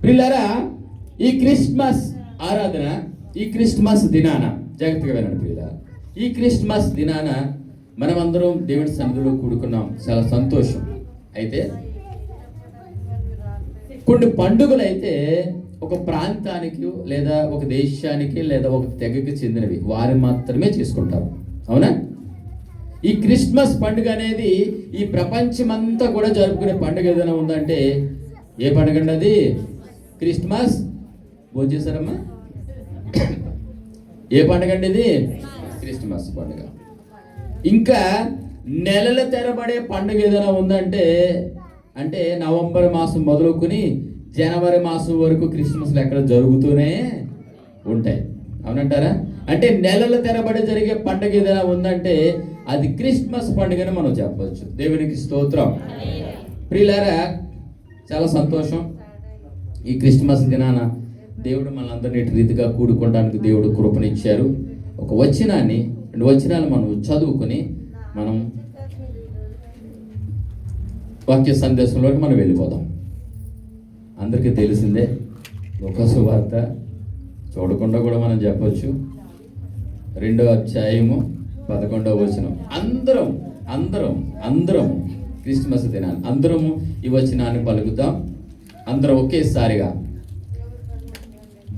ప్రియులారా, ఈ క్రిస్మస్ ఆరాధన, ఈ క్రిస్మస్ దినాన జాగ్రత్తగా వినండి ప్రియులారా, ఈ క్రిస్మస్ దినాన మనమందరం దేవుడి సన్నిధిలో కూడుకున్నాం, చాలా సంతోషం. అయితే కొన్ని పండుగలు అయితే ఒక ప్రాంతానికి లేదా ఒక దేశానికి లేదా ఒక తెగకి చెందినవి, వారు మాత్రమే చేసుకుంటారు. అవునా? ఈ క్రిస్మస్ పండుగ అనేది ఈ ప్రపంచమంతా కూడా జరుపుకునే పండుగ ఏదైనా ఉందంటే ఏ పండుగ అండి అది? క్రిస్మస్. భోజనం చేశారమ్మా? ఏ పండుగ అండి ఇది? క్రిస్మస్ పండుగ. ఇంకా నెలల తెరబడే పండుగ ఏదైనా ఉందంటే అంటే నవంబర్ మాసం మొదలుకొని జనవరి మాసం వరకు క్రిస్మస్లు ఎక్కడ జరుగుతూనే ఉంటాయి. అవునంటారా? అంటే నెలల తెరబడి జరిగే పండుగ ఏదైనా ఉందంటే అది క్రిస్మస్ పండుగని మనం చెప్పవచ్చు. దేవునికి స్తోత్రం. ప్రియులారా, చాలా సంతోషం. ఈ క్రిస్మస్ దినాన దేవుడు మనందరినీ రీతిగా కూడుకోవడానికి దేవుడు కృపనిచ్చారు. ఒక వచనాన్ని, 2 వచనాలు మనం చదువుకొని మనం వాక్య సందేశంలోకి మనం వెళ్ళిపోదాం. అందరికీ తెలిసిందే, లూకా సువార్త చూడకుండా కూడా మనం చెప్పవచ్చు. 2వ అధ్యాయము 11వ వచనం. అందరం క్రిస్మస్ దినాన్ని అందరము ఈ వచనాన్ని పలుకుతాం. అందరం ఒకేసారిగా.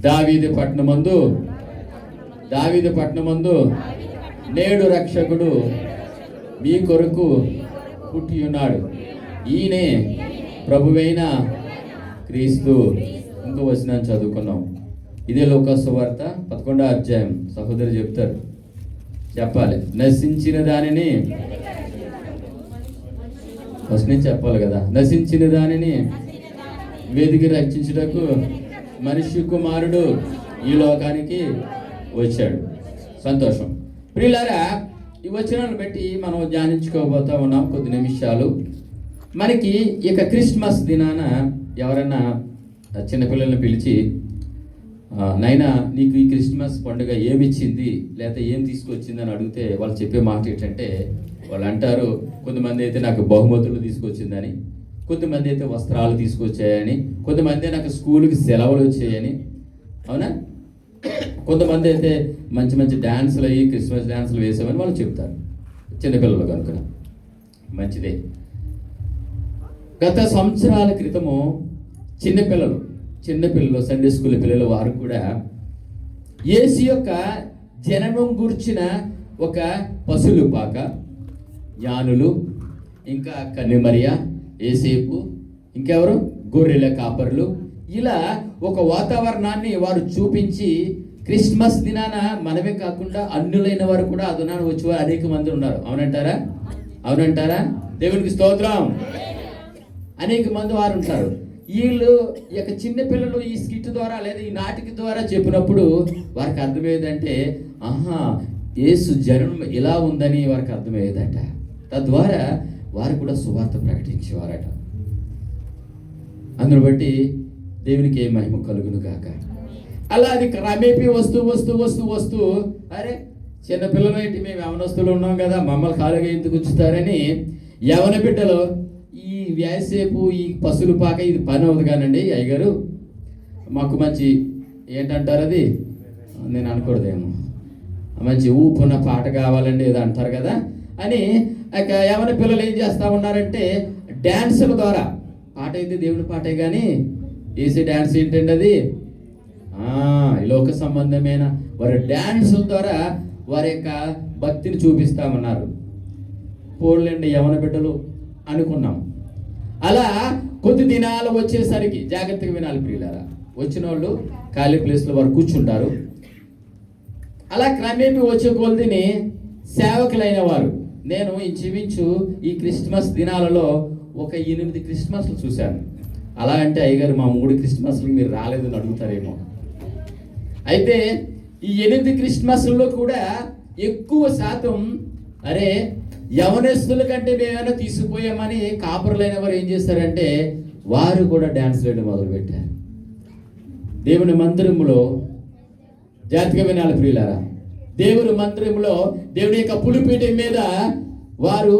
దావీదు పట్టణమందు నేడు రక్షకుడు మీ కొరకు పుట్టి ఉన్నాడు, ఈయనే ప్రభువైన క్రీస్తు. ఇంకో వచనాన్ని చదువుకున్నాం. ఇదే లూకా సువార్త 11వ అధ్యాయం. సహోదరు చెప్తారు, చెప్పాలి. నశించిన దానిని ఫస్ట్ నుంచి చెప్పాలి కదా. నశించిన దానిని వెదికి రక్షించుటకు మనిషి కుమారుడు ఈ లోకానికి వచ్చాడు. సంతోషం. ప్రియులారా, ఈ వచనాలను బట్టి మనం ధ్యానించుకోబోతా ఉన్నాం కొద్ది నిమిషాలు. మనకి ఇక క్రిస్మస్ దినాన ఎవరైనా చిన్నపిల్లల్ని పిలిచి, నైనా నీకు ఈ క్రిస్మస్ పండుగ ఏమిచ్చింది లేదా ఏం తీసుకొచ్చింది అని అడిగితే వాళ్ళు చెప్పే మాట ఏంటంటే, వాళ్ళు అంటారు, కొంతమంది అయితే నాకు బహుమతులు తీసుకొచ్చిందని, కొంతమంది అయితే వస్త్రాలు తీసుకొచ్చాయని, కొంతమంది నాకు స్కూల్కి సెలవులు వచ్చాయని. అవునా? కొంతమంది అయితే మంచి మంచి డ్యాన్సులు అయ్యి క్రిస్మస్ డ్యాన్సులు వేసామని వాళ్ళు చెప్తారు, చిన్నపిల్లలు కనుక. మంచిదే. గత సంవత్సరాల క్రితము చిన్నపిల్లలు సండే స్కూల్ పిల్లలు వారు కూడా యేసు యొక్క జననం గుర్చిన ఒక పశువులు పాక, యానులు, ఇంకా కన్యమరియ, యేసేపు, ఇంకెవరు గొర్రెల కాపర్లు, ఇలా ఒక వాతావరణాన్ని వారు చూపించి క్రిస్మస్ దినాన మనమే కాకుండా అన్యులైన వారు కూడా ఆ దినాన వచ్చేవారు అనేక మంది ఉన్నారు. అవునంటారా? దేవునికి స్తోత్రం. అనేక మంది వారు ఉంటారు. వీళ్ళు ఈ యొక్క చిన్నపిల్లలు ఈ స్కిట్ ద్వారా లేదా ఈ నాటిక ద్వారా చెప్పినప్పుడు వారికి అర్థమయ్యేదంటే, ఆహా, యేసు జననం ఇలా ఉందని వారికి అర్థమయ్యేదట. తద్వారా వారు కూడా సువార్త ప్రకటించేవారట. అందును బట్టి దేవునికి ఏ మహిమ కలుగును గాక. అలా అది క్రమేపీ వస్తూ అరే చిన్నపిల్లలు ఏంటి, మేము యవనస్తులు ఉన్నాం కదా, మమ్మల్ని ఖాళీగా ఎందుకు ఉంచుతారని యవన బిడ్డలు ఈ వ్యాసేపు ఈ పశువులు పాక ఇది పని అవుతుంది కానండి అయ్యగారు, మాకు మంచి ఏంటంటారు అది, నేను అనకూడదేమో, మంచి ఊపున్న పాట కావాలండి ఏదో అంటారు కదా అని యవన పిల్లలు ఏం చేస్తూ ఉన్నారంటే డ్యాన్సుల ద్వారా, పాట అయితే దేవుని పాటే కానీ వేసే డ్యాన్స్ ఏంటండి అది ఈ లోక సంబంధమైన వారి డ్యాన్సుల ద్వారా వారి యొక్క భక్తిని చూపిస్తామన్నారు. పోలండి యవన బిడ్డలు అనుకున్నాం. అలా కొద్ది దినాలు వచ్చేసరికి జాగ్రత్తగా వినాలి ప్రియులారా. వచ్చిన వాళ్ళు ఖాళీ ప్లేస్లో వారు కూర్చుంటారు. అలా క్రమేపీ వచ్చే కొలదిని సేవకులైన వారు, నేను ఇంచుమించు ఈ క్రిస్మస్ దినాలలో ఒక 8 క్రిస్మస్లు చూశాను. అలా అంటే అయ్యగారు మా 3 క్రిస్మస్లు మీరు రాలేదని అడుగుతారేమో. అయితే ఈ 8 క్రిస్మస్లలో కూడా ఎక్కువ శాతం అరే యవనస్తుల కంటే మేమైనా తీసుకుపోయామని కాపురులైన వారు ఏం చేస్తారంటే వారు కూడా డ్యాన్స్ వేయడం మొదలుపెట్టారు. దేవుని మందిరములో జాగ్రత్తగా వినాలి ప్రియులారా. దేవుని మందిరంలో దేవుని యొక్క పులిపీఠం మీద వారు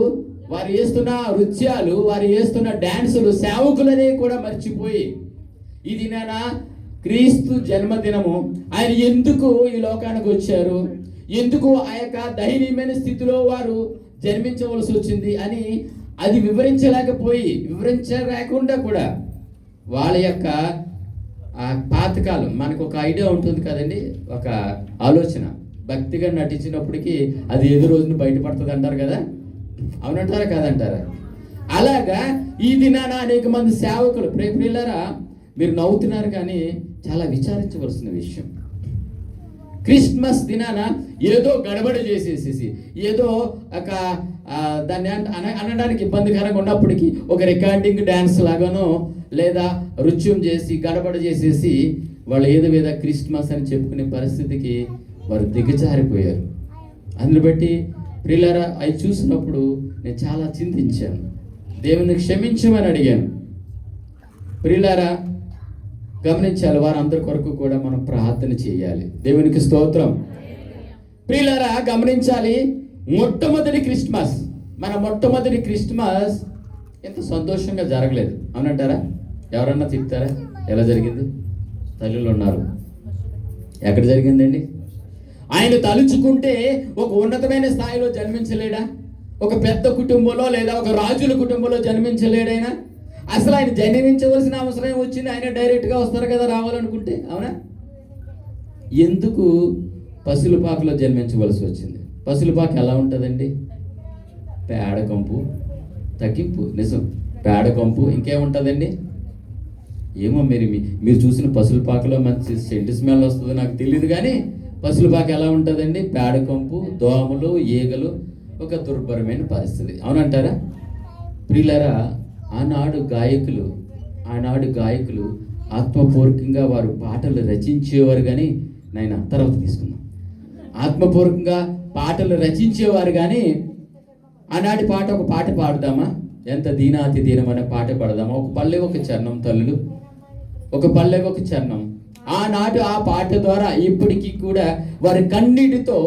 వేస్తున్న నృత్యాలు, వారు వేస్తున్న డ్యాన్సులు సేవకులనే కూడా మర్చిపోయి ఇది నా క్రీస్తు జన్మదినము. ఆయన ఎందుకు ఈ లోకానికి వచ్చారు, ఎందుకు ఆ యొక్క దైవీయమైన స్థితిలో వారు జన్మించవలసి వచ్చింది అని అది వివరించలేకుండా కూడా వాళ్ళ యొక్క ఆ పాతకాలం మనకు ఒక ఐడియా ఉంటుంది కదండి, ఒక ఆలోచన. భక్తిగా నటించినప్పటికీ అది ఏదో రోజున బయటపడుతుంది అంటారు కదా, అవునంటారా కాదంటారా? అలాగా ఈ దినాన అనేక మంది సేవకులు, ప్రియులారా మీరు నవ్వుతున్నారు కానీ చాలా విచారించవలసిన విషయం. క్రిస్మస్ దినాన ఏదో గడబడి చేసేసేసి ఏదో ఒక దాన్ని అనడానికి ఇబ్బందికరంగా ఉన్నప్పటికీ ఒక రికార్డింగ్ డ్యాన్స్ లాగానో లేదా నృత్యం చేసి గడబడి చేసేసి వాళ్ళు ఏదో క్రిస్మస్ అని చెప్పుకునే పరిస్థితికి వారు దిగజారిపోయారు. అందుని బట్టి ప్రియులారా అవి చూసినప్పుడు నేను చాలా చింతించాను, దేవుని క్షమించమని అడిగాను. ప్రియులారా గమనించాలి, వారందరి కొరకు కూడా మనం ప్రార్థన చేయాలి. దేవునికి స్తోత్రం. ప్రియులారా గమనించాలి, మొట్టమొదటి క్రిస్మస్, మన మొట్టమొదటి క్రిస్మస్ ఎంత సంతోషంగా జరగలేదు, అవునంటారా? ఎవరన్నా చెప్తారా ఎలా జరిగింది? తల్లులు ఉన్నారు, ఎక్కడ జరిగిందండి? ఆయన తలుచుకుంటే ఒక ఉన్నతమైన స్థాయిలో జన్మించలేడా? ఒక పెద్ద కుటుంబంలో లేదా ఒక రాజుల కుటుంబంలో జన్మించలేడైనా? అసలు ఆయన జన్మించవలసిన అవసరం వచ్చింది, ఆయన డైరెక్ట్గా వస్తారు కదా రావాలనుకుంటే, అవునా? ఎందుకు పసులపాకలో జన్మించవలసి వచ్చింది? పసులపాక ఎలా ఉంటుందండి? పేడకంపు, తగ్గింపు, నిజం, పేడకంపు, ఇంకేముంటుందండి? ఏమో మీరు చూసిన పసులపాకలో మంచి సెంటు స్మెల్ వస్తుందో నాకు తెలియదు, కానీ పసులపాక ఎలా ఉంటుందండి? పేడకంపు, దోమలు, ఈగలు, ఒక దుర్భరమైన పరిస్థితి, అవునంటారా? ప్రియులారా ఆనాడు గాయకులు ఆత్మపూర్వకంగా వారు పాటలు రచించేవారు, కానీ నాయన తర్వాత తీసుకుందాం. ఆత్మపూర్వకంగా పాటలు రచించేవారు, కానీ ఆనాటి పాట ఒక పాట పాడదామా? ఎంత దీనాతి దీనం అనే పాట పాడదామా? ఒక పల్లె ఒక చరణం తల్లులు, ఒక పల్లె ఒక చరణం. ఆనాడు ఆ పాట ద్వారా ఇప్పటికీ కూడా వారి కన్నీటితో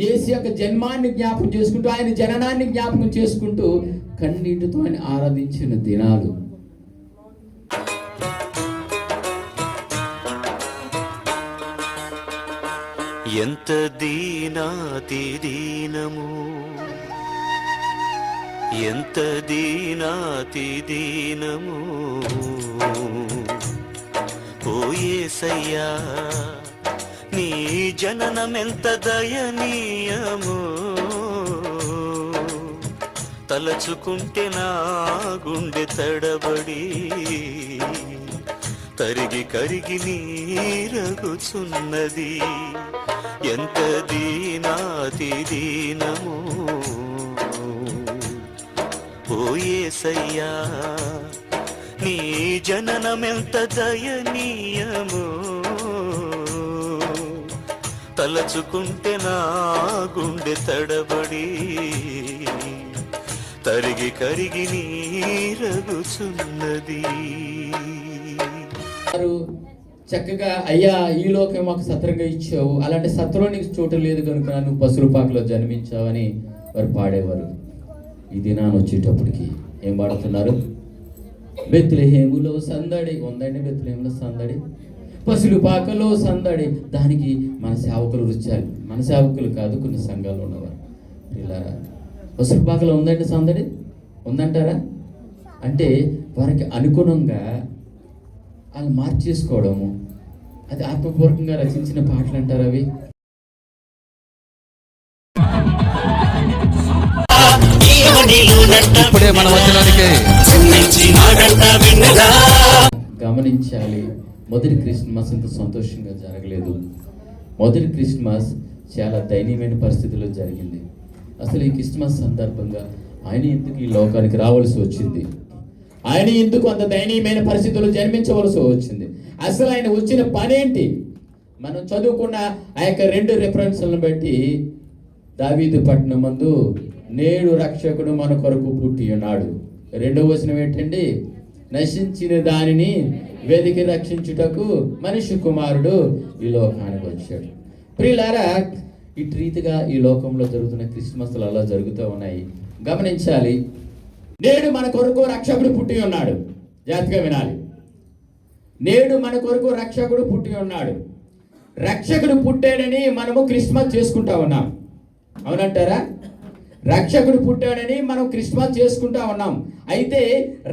యేసు యొక్క జన్మాన్ని జ్ఞాపకం చేసుకుంటూ, ఆయన జననాన్ని జ్ఞాపకం చేసుకుంటూ కన్నీటితో ఆయన ఆరాధించిన దినాలు. ఎంత దీనాతి దీనము, ఎంత దీనాతి దీనము, ఓ యేసయ్యా నీ జననమెంత దయనీయము, తలచుకుంటే నా గుండె తడబడి తరిగి కరిగి నీరగుచున్నది. ఎంత దీనాతి దీనము, ఓ యేసయ్యా నీ జననమెంత దయనీయము, తలచుకుంటే నా గుండె తడబడి తరిగి కరిగి నీరగుచున్నది. చక్కగా అయ్యా ఈ లోకం మాకు సత్రంగా ఇచ్చావు, అలాంటి సత్రం నీకు చోటు లేదు కనుక నువ్వు పసులపాకలో జన్మించావని వారు పాడేవారు. ఈ దినాన్ని వచ్చేటప్పటికి ఏం పాడుతున్నారు? బెత్లెహేములో సందడి ఉందండి, బెత్లెహేములో సందడి, పసులపాకలో సందడి. దానికి మన సేవకులు రుచాలి, మన సేవకులు కాదు, కొన్ని సంఘాలు ఉన్నవారు. పిల్లరా పసులపాకలో ఉందండి సందడి, ఉందంటారా? అంటే వారికి అనుగుణంగా వాళ్ళు మార్చేసుకోవడము, అది ఆత్మపూర్వకంగా రచించిన పాటలు అంటారు అవి. ఇప్పుడే మన వచనానికి గమనించాలి, మొదటి క్రిస్మస్ ఇంత సంతోషంగా జరగలేదు. మొదటి క్రిస్మస్ చాలా దయనీయమైన పరిస్థితుల్లో జరిగింది. అసలు ఈ క్రిస్మస్ సందర్భంగా ఆయన ఎందుకు ఈ లోకానికి రావాల్సి వచ్చింది? ఆయన ఎందుకు అంత దయనీయమైన పరిస్థితుల్లో జన్మించవలసి వచ్చింది? అసలు ఆయన వచ్చిన పనేంటి? మనం చదువుకున్న ఆ యొక్క 2 రెఫరెన్స్లను బట్టి, దావీదు పట్టణం మందు నేడు రక్షకుడు మన కొరకు పుట్టి ఉన్నాడు. 2వ వచనం ఏంటండి? నశించిన దానిని వెదికి రక్షించుటకు మనిషి కుమారుడు ఈ లోకానికి వచ్చాడు. ప్రియులారా ఇటు రీతిగా ఈ లోకంలో జరుగుతున్న క్రిస్మస్లు అలా జరుగుతూ ఉన్నాయి. గమనించాలి, నేడు మన కొరకు రక్షకుడు పుట్టి ఉన్నాడు. జాగ్రత్తగా వినాలి. నేడు మన కొరకు రక్షకుడు పుట్టి ఉన్నాడు. రక్షకుడు పుట్టాడని మనము క్రిస్మస్ చేసుకుంటా ఉన్నాం. అవునంటారా? రక్షకుడు పుట్టాడని మనం క్రిస్మస్ చేసుకుంటా ఉన్నాం. అయితే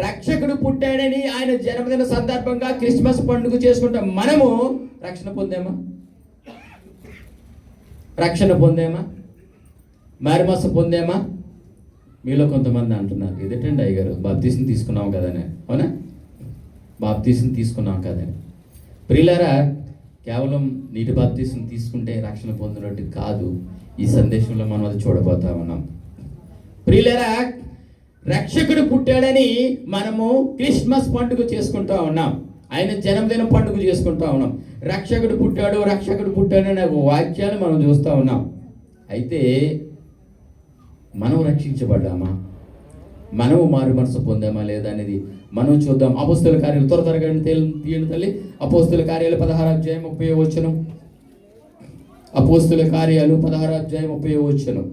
రక్షకుడు పుట్టాడని ఆయన జన్మదిన సందర్భంగా క్రిస్మస్ పండుగ చేసుకుంటాం. మనము రక్షణ పొందామా? రక్షణ పొందామా? మారుమనసు పొందామా? మీలో కొంతమంది అంటున్నారు, ఎదుటండి అయ్యగారు బాప్తీసం తీసుకున్నాం కదని. అవునా? బాప్తీసం తీసుకున్నాం కదని. ప్రియులారా, కేవలం నీటి బాప్తీసం తీసుకుంటే రక్షణ పొందినట్టు కాదు. ఈ సందేశంలో మనం అది చూడబోతా ఉన్నాం. ప్రియులారా, రక్షకుడు పుట్టాడని మనము క్రిస్మస్ పండుగ చేసుకుంటా ఉన్నాం. ఆయన జన్మదిన పండుగ చేసుకుంటా ఉన్నాం. రక్షకుడు పుట్టాడు అనే వాక్యాలు మనం చూస్తూ ఉన్నాం. అయితే మనం రక్షించబడ్డామా? మనము మారు మనసు పొందామా లేదా అనేది మనం చూద్దాం. అపోస్తుల కార్యాలు త్వరగా తీయండి తల్లి. అపోస్తుల కార్యాలు 16వ అధ్యాయం 30వ వచనం. అపోస్తుల కార్యాలు 16వ అధ్యాయం 30వ వచనం.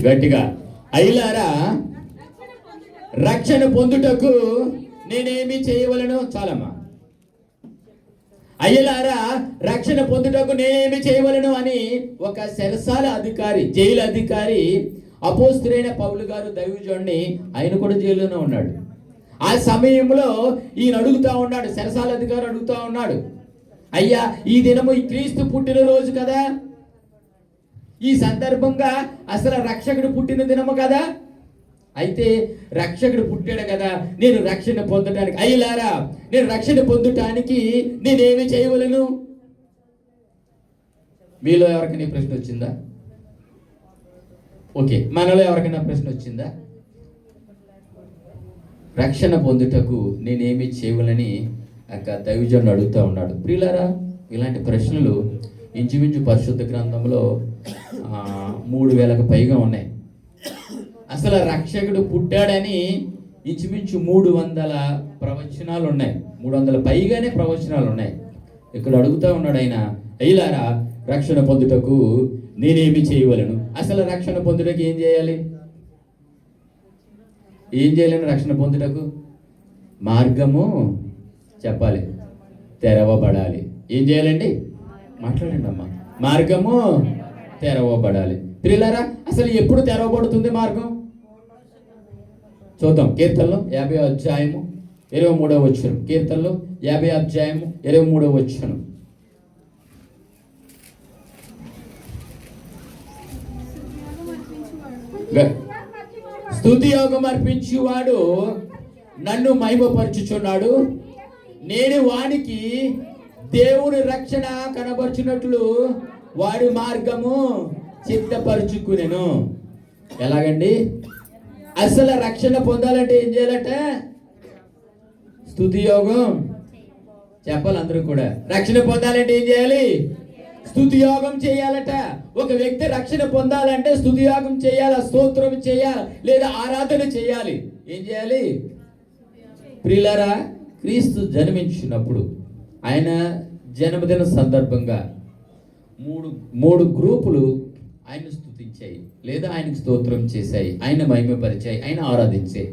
గట్టిగా, అయ్యలారా రక్షణ పొందుటకు నేనేమి చేయవలను? చాలమ్మా. అయ్యలారా రక్షణ పొందుటకు నేనేమి చేయవలను అని ఒక చెరసాల అధికారి, జైలు అధికారి అపోస్తులైన పౌలు గారు దైవజనుడిని, ఆయన కూడా జైల్లోనే ఉన్నాడు. ఆ సమయంలో ఈయన అడుగుతా ఉన్నాడు, చెరసాల అధికారి అడుగుతా ఉన్నాడు, అయ్యా ఈ దినము ఈ క్రీస్తు పుట్టిన రోజు కదా, ఈ సందర్భంగా అసలు రక్షకుడు పుట్టిన దినము కదా, అయితే రక్షకుడు పుట్టాడు కదా, నేను రక్షణ పొందడానికి, అయ్యలారా నేను రక్షణ పొందటానికి నేనేమి చేయవలను? మీలో ఎవరికైనా ప్రశ్న వచ్చిందా? ఓకే, మనలో ఎవరికైనా ప్రశ్న వచ్చిందా? రక్షణ పొందుటకు నేనేమి చేయవలని అక్క దైవజనుడు అడుగుతూ ఉన్నాడు. ప్రియులారా, ఇలాంటి ప్రశ్నలు ఇంచుమించు పరిశుద్ధ గ్రంథంలో 3000కు పైగా ఉన్నాయి. అసలు రక్షకుడు పుట్టాడని ఇంచుమించు 300 ప్రవచనాలు ఉన్నాయి. 300 పైగానే ప్రవచనాలు ఉన్నాయి. ఇక్కడ అడుగుతా ఉన్నాడు ఆయన, అయ్యలారా రక్షణ పొందుటకు నేనేమి చేయవలను? అసలు రక్షణ పొందుటకు ఏం చేయాలి? ఏం చేయాలని రక్షణ పొందుటకు? మార్గము చెప్పాలి, తెరవబడాలి. ఏం చేయాలండి? మాట్లాడండి అమ్మా. మార్గము తెరవబడాలి. ప్రియులారా, అసలు ఎప్పుడు తెరవబడుతుంది మార్గం? చూద్దాం. కీర్తనలో 50వ అధ్యాయము 23వ వచనం. కీర్తనలో 50వ అధ్యాయము 23వ వచనం. స్తుతి యోగం అర్పించువాడు నన్ను మహిమపరచుచున్నాడు, నేను వానికి దేవుని రక్షణ కనబరుచున్నట్లు వాడి మార్గము సిద్ధపరుచుకునేను. ఎలాగండి? అసలు రక్షణ పొందాలంటే ఏం చేయాలట? స్తుతి యోగం చెప్పాలి అందరూ కూడా. రక్షణ పొందాలంటే ఏం చేయాలి? స్తుతి యోగం చేయాలట. ఒక వ్యక్తి రక్షణ పొందాలంటే స్తుతి యోగం చేయాలి, స్తోత్రం చేయాలి, లేదా ఆరాధన చేయాలి. ఏం చేయాలి? ప్రియులారా, క్రీస్తు జన్మించినప్పుడు ఆయన జన్మదిన సందర్భంగా మూడు గ్రూపులు ఆయన స్తుతించాయి, లేదా ఆయనకు స్తోత్రం చేశాయి, ఆయన మహిమపరిచాయి, ఆయన ఆరాధించాయి.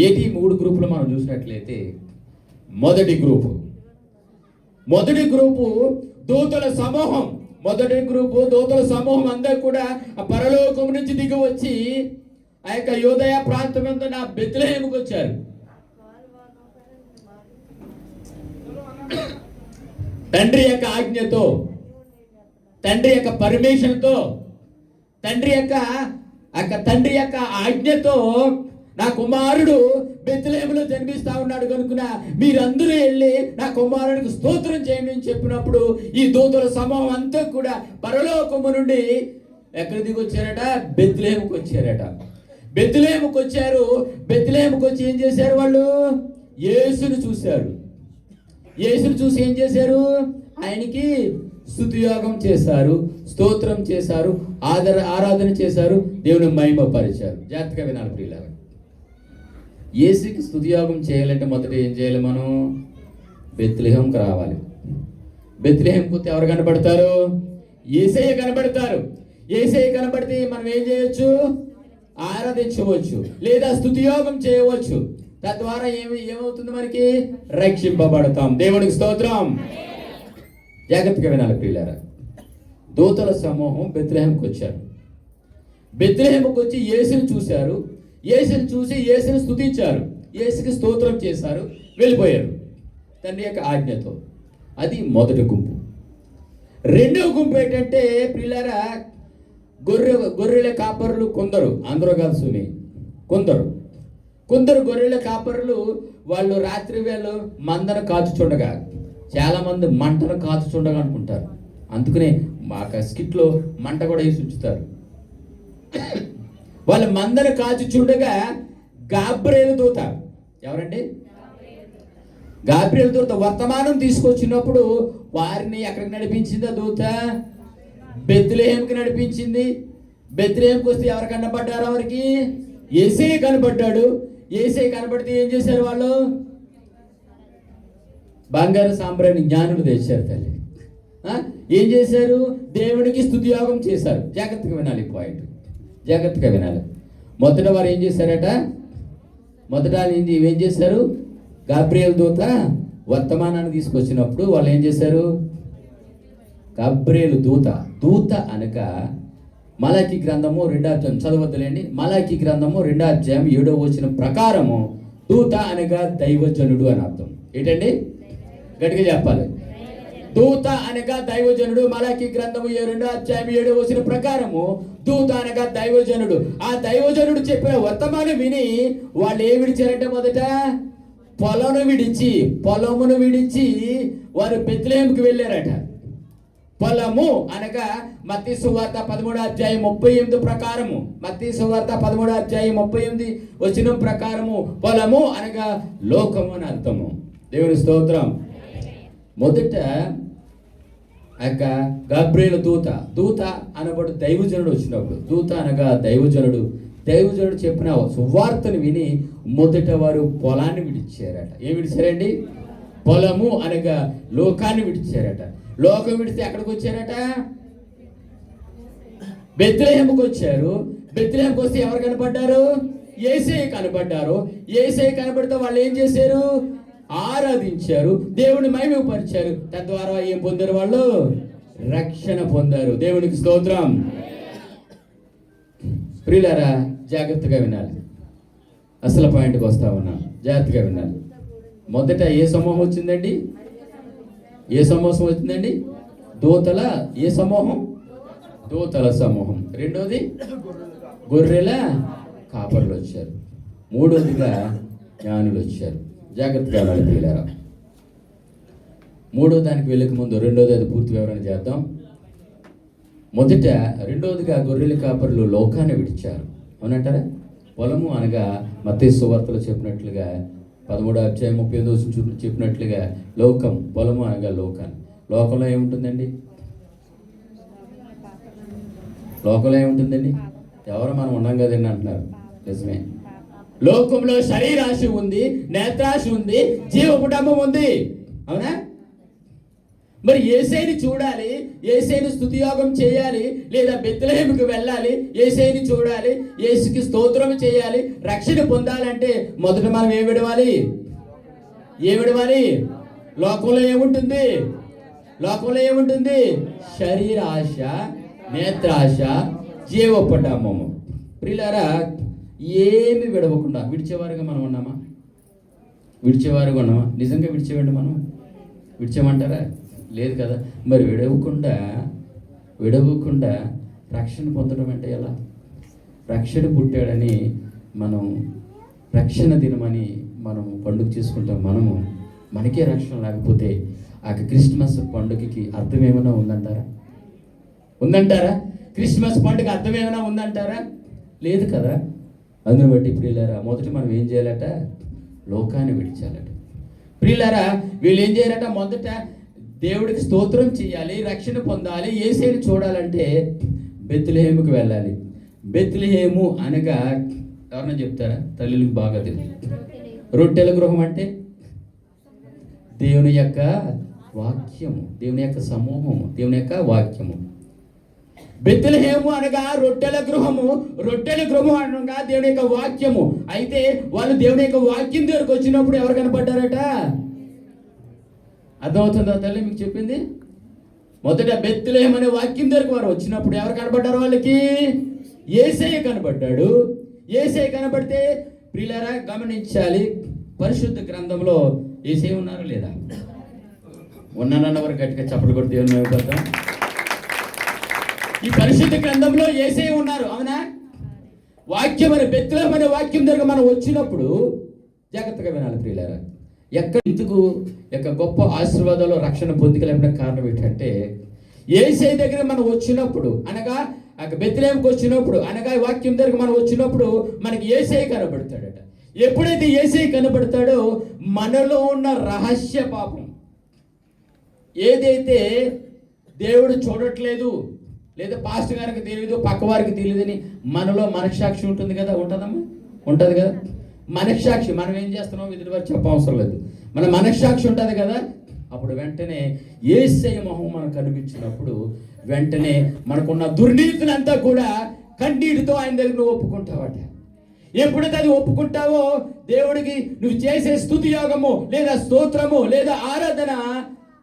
ఏటి 3 గ్రూపులు మనం చూసినట్లయితే, మొదటి గ్రూపు దూతల సమూహం. మొదటి గ్రూపు దూతల సమూహం అందరూ కూడా పరలోకం నుంచి దిగి వచ్చి ఆ యొక్క యూదయ ప్రాంతం నా బెత్లెహేముకు వచ్చారు. తండ్రి యొక్క ఆజ్ఞతో, తండ్రి యొక్క పర్మిషన్తో, తండ్రి యొక్క ఆజ్ఞతో నా కుమారుడు బెత్లెహేములో జన్మిస్తా ఉన్నాడు కనుక మీరందరూ వెళ్ళి నా కుమారుడికి స్తోత్రం చేయండి అని చెప్పినప్పుడు ఈ దూతల సమూహం అంతా కూడా పరలోకము నుండి ఎక్కడ దిగి వచ్చారట? బెత్లెహేముకు వచ్చారట. బెత్లెహేముకు వచ్చారు. బెత్లెహేముకు వచ్చి ఏం చేశారు? వాళ్ళు యేసును చూశారు. యేసును చూసి ఏం చేశారు? ఆయనకి స్తుతియోగం చేశారు, స్తోత్రం చేశారు, ఆరాధన చేశారు, దేవుని మహిమపరిచారు. జాగ్రత్తగా వినాలి ప్రియులారా. యేసుకి స్తుతియోగం చేయాలంటే మొదట ఏం చేయాలి? మనం బెత్లెహేముకు రావాలి. బెత్లెహేముకు ఎవరు కనబడతారు? యేసయ్య కనబడతారు. యేసయ్య కనబడితే మనం ఏం చేయొచ్చు? ఆరాధించవచ్చు, లేదా స్తుతియోగం చేయవచ్చు. తద్వారా ఏమవుతుంది? మనకి రక్షింపబడతాం. దేవునికి స్తోత్రం. జాగ్రత్తగా వినాలి ప్రియులారా. దూతల సమూహం బెత్లెహేముకు వచ్చారు. బెత్లెహేముకు వచ్చి యేసుని చూశారు. యేసుని చూసి యేసుని స్తుతించారు, యేసుకి స్తోత్రం చేశారు, వెళ్ళిపోయారు తండ్రి యొక్క ఆజ్ఞతో. అది మొదటి గుంపు. రెండవ గుంపు ఏంటంటే ప్రియులారా, గొర్రెల కాపరులు కొందరు, అందరూ కాదు సుమి, కొందరు గొర్రెల కాపరులు. వాళ్ళు రాత్రి వేళ మందను కాచుచుండగా, చాలా మంది మంటను కాచుచుండగా అనుకుంటారు. అందుకనే మా స్కిట్లో మంట కూడా వేసి ఉంచుతారు. వాళ్ళ మందను కాచుచుండగా గాబ్రియేలు దూత, ఎవరండి? గాబ్రియేలు దూత వర్తమానం తీసుకొచ్చినప్పుడు వారిని ఎక్కడికి నడిపించింది? ఆ దూత బెత్లెహేముకి నడిపించింది. బెత్లెహేముకి వస్తే ఎవరు కనబడ్డారు? వారికి యేసయ్య కనబడ్డాడు. యేసయ్య కనబడితే ఏం చేశారు వాళ్ళు? బంగారు సాంబ్రాణి జ్ఞానులు తెచ్చారు తల్లి. ఏం చేశారు? దేవునికి స్తుతియోగం చేశారు. జాగ్రత్తగా వినాలి పాయింట్, జాగ్రత్తగా వినాలి. మొదట వారు ఏం చేశారట? ఏం చేశారు? గాబ్రియేలు దూత వర్తమానాన్ని తీసుకొచ్చినప్పుడు వాళ్ళు ఏం చేశారు? గాబ్రియేలు దూత అనగా మలాకి గ్రంథము 2వ అధ్యాయం చదవద్దులేండి. మలాకి గ్రంథము 2వ అధ్యాయం 7వ వచనం ప్రకారము దూత అనగా దైవజనుడు అని అర్థం. ఏంటండి? గట్టిగా చెప్పాలి. దూత అనగా దైవజనుడు. మలాకి గ్రంథము 2వ అధ్యాయం 7వ వచనం ప్రకారము దూత అనగా దైవజనుడు. ఆ దైవజనుడు చెప్పిన వర్తమానం విని వాళ్ళు ఏం విడిచారంటే, మొదట పొలమును విడిచి వారు బెత్లెహేముకి వెళ్ళారట. పొలము అనగా మత్తయి సువార్త 13వ అధ్యాయం 38 ప్రకారము, మత్తయి సువార్త 13వ అధ్యాయం 38 వచనం ప్రకారము పొలము అనగా లోకము అని అర్థము. దేవుని స్తోత్రం. మొదట గాబ్రియేలు దూత అనబడు దైవజనుడు వచ్చినప్పుడు, దూత అనగా దైవజనుడు చెప్పిన సువార్తను విని మొదట వారు పొలాన్ని విడిచారట. ఏం విడిచారండి? పొలము అనగా లోకాన్ని విడిచారట. లోకం విడిస్తే ఎక్కడికి వచ్చారట? బెత్లెహేముకు వచ్చారు. బెత్లెహేముకు వస్తే ఎవరు కనపడ్డారు? యేసయ్య కనపడ్డారు. యేసయ్య కనపడితే వాళ్ళు ఏం చేశారు? ఆరాధించారు, దేవుని మహిమపరిచారు. తద్వారా ఏం పొందారు? వాళ్ళు రక్షణ పొందారు. దేవునికి స్తోత్రం. ప్రియులారా, జాగ్రత్తగా వినాలి. అసలు పాయింట్కి వస్తా ఉన్నాం, జాగ్రత్తగా వినాలి. మొదట ఏ సమూహం వచ్చిందండి? దూతల ఏ సమూహం? దూతల సమూహం. రెండోది గొర్రెల కాపర్లు వచ్చారు. మూడోదిగా జ్ఞానులు వచ్చారు. జాగ్రత్తగా వెళ్ళాలి ప్రియులారా. మూడో దానికి వెళ్ళక ముందు రెండోది అది పూర్తి వివరణ చేద్దాం. రెండోదిగా గొర్రెల కాపర్లు లోకాన్ని విడిచారు. అవునంటారా? పొలము అనగా మత్తయి సువార్తలో చెప్పినట్లుగా 13వ అధ్యాయం 35వ వచనం చెప్పినట్లుగా లోకం, పొలము అనగా లోకాన్ని. లోకంలో ఏముంటుందండి? ఎవరు మనం ఉన్నాం కదండి అంటున్నారు. నిజమే. లోకంలో శరీరాశ ఉంది, నేత్రాశ ఉంది, జీవపుటంబం ఉంది. అవునా? మరి యేసయ్యని చూడాలి, యేసయ్యని స్తుతియోగం చేయాలి, లేదా బెత్లెహేముకి వెళ్ళాలి, యేసయ్యని చూడాలి, యేసుకి స్తోత్రం చేయాలి, రక్షణ పొందాలంటే మొదట మనం ఏం విడవాలి? లోకంలో ఏముంటుంది? శరీరాశ, నేత్రాశ, జీవపటమము. ప్రియులారా, ఏమి విడవకుండా విడిచేవారుగా మనం ఉన్నామా? నిజంగా విడిచేవండి మనం? విడిచేమంటారా? లేదు కదా. మరి విడవకుండా రక్షణ పొందడం అంటే ఎలా? రక్షణ పుట్టాడని మనం రక్షణ దినమని మనం పండుగ చేసుకుంటాం. మనకే రక్షణ లేకపోతే ఆ క్రిస్మస్ పండుగకి అర్థం ఏమైనా ఉందంటారా? క్రిస్మస్ పండుగ అర్థం ఏమైనా ఉందంటారా? లేదు కదా. అందుని బట్టి ప్రియులారా, మొదట మనం ఏం చేయాలట? లోకాన్ని విడిచాలట. ప్రియులారా, వీళ్ళు ఏం చేయాలట? మొదట దేవుడికి స్తోత్రం చేయాలి, రక్షణ పొందాలి, యేసయ్యని చూడాలంటే బెత్లెహేముకి వెళ్ళాలి. బెత్లెహేము అనగా ఎవరన్నా చెప్తారా? తల్లులకు బాగా తెలుసు. రొట్టెల గృహం అంటే దేవుని యొక్క వాక్యము, దేవుని యొక్క సమూహము, దేవుని యొక్క వాక్యము. బెత్లెహేము అనగా రొట్టెల గృహము, రొట్టెల గృహము అనగా దేవుని యొక్క వాక్యము. అయితే వాళ్ళు దేవుని యొక్క వాక్యం దగ్గరకు వచ్చినప్పుడు ఎవరు కనపడ్డారట? అర్థమవుతుందా తల్లి మీకు చెప్పింది? మొదట బెత్లెహేము అనే వాక్యం దగ్గరకు వారు వచ్చినప్పుడు ఎవరు కనపడ్డారు? వాళ్ళకి యేసయ్య కనపడ్డాడు. యేసయ్య కనపడితే ప్రియులారా గమనించాలి, పరిశుద్ధ గ్రంథంలో యేసయ్య ఉన్నారు లేదా? ఉన్నానన్నవారు గట్టిగా చప్పట్లు కొట్టి దేవుని మహిమపడతాం. ఈ పరిశుద్ధ గ్రంథంలో యేసయ్య ఉన్నారు, అవునా? వాక్యం అనే బెత్లెహేము అనే వాక్యం దగ్గర మనం వచ్చినప్పుడు జాగ్రత్తగా వినాలి ప్రియులారా. ఇందుకు యొక్క గొప్ప ఆశీర్వాదాలు రక్షణ పొందుకలేని కారణం ఏంటంటే, యేసయ్య దగ్గర మనం వచ్చినప్పుడు అనగా బెత్లెహేముకి వచ్చినప్పుడు అనగా వాక్యం దగ్గర మనం వచ్చినప్పుడు మనకి యేసయ్య కనబడతాడట. ఎప్పుడైతే యేసయ్య కనబడతాడో మనలో ఉన్న రహస్య పాపం ఏదైతే దేవుడు చూడట్లేదు, లేదా పాస్టర్ గారికి తెలియదు, పక్క వారికి తెలియదని మనలో మనస్సాక్షి ఉంటుంది కదా, ఉంటుందమ్మా, ఉంటుంది కదా. మనస్సాక్షి మనం ఏం చేస్తున్నాం ఎదుటి వారు చెప్పవసరం లేదు, మన మనస్సాక్షి ఉంటుంది కదా. అప్పుడు వెంటనే యేసయ్య మొహం మనకు కనిపించినప్పుడు వెంటనే మనకున్న దుర్నీతినంతా కూడా కన్నీటితో ఆయన దగ్గర నువ్వు ఒప్పుకుంటావట. ఎప్పుడైతే అది ఒప్పుకుంటావో దేవుడికి నువ్వు చేసే స్తుతి యోగము లేదా స్తోత్రము లేదా ఆరాధన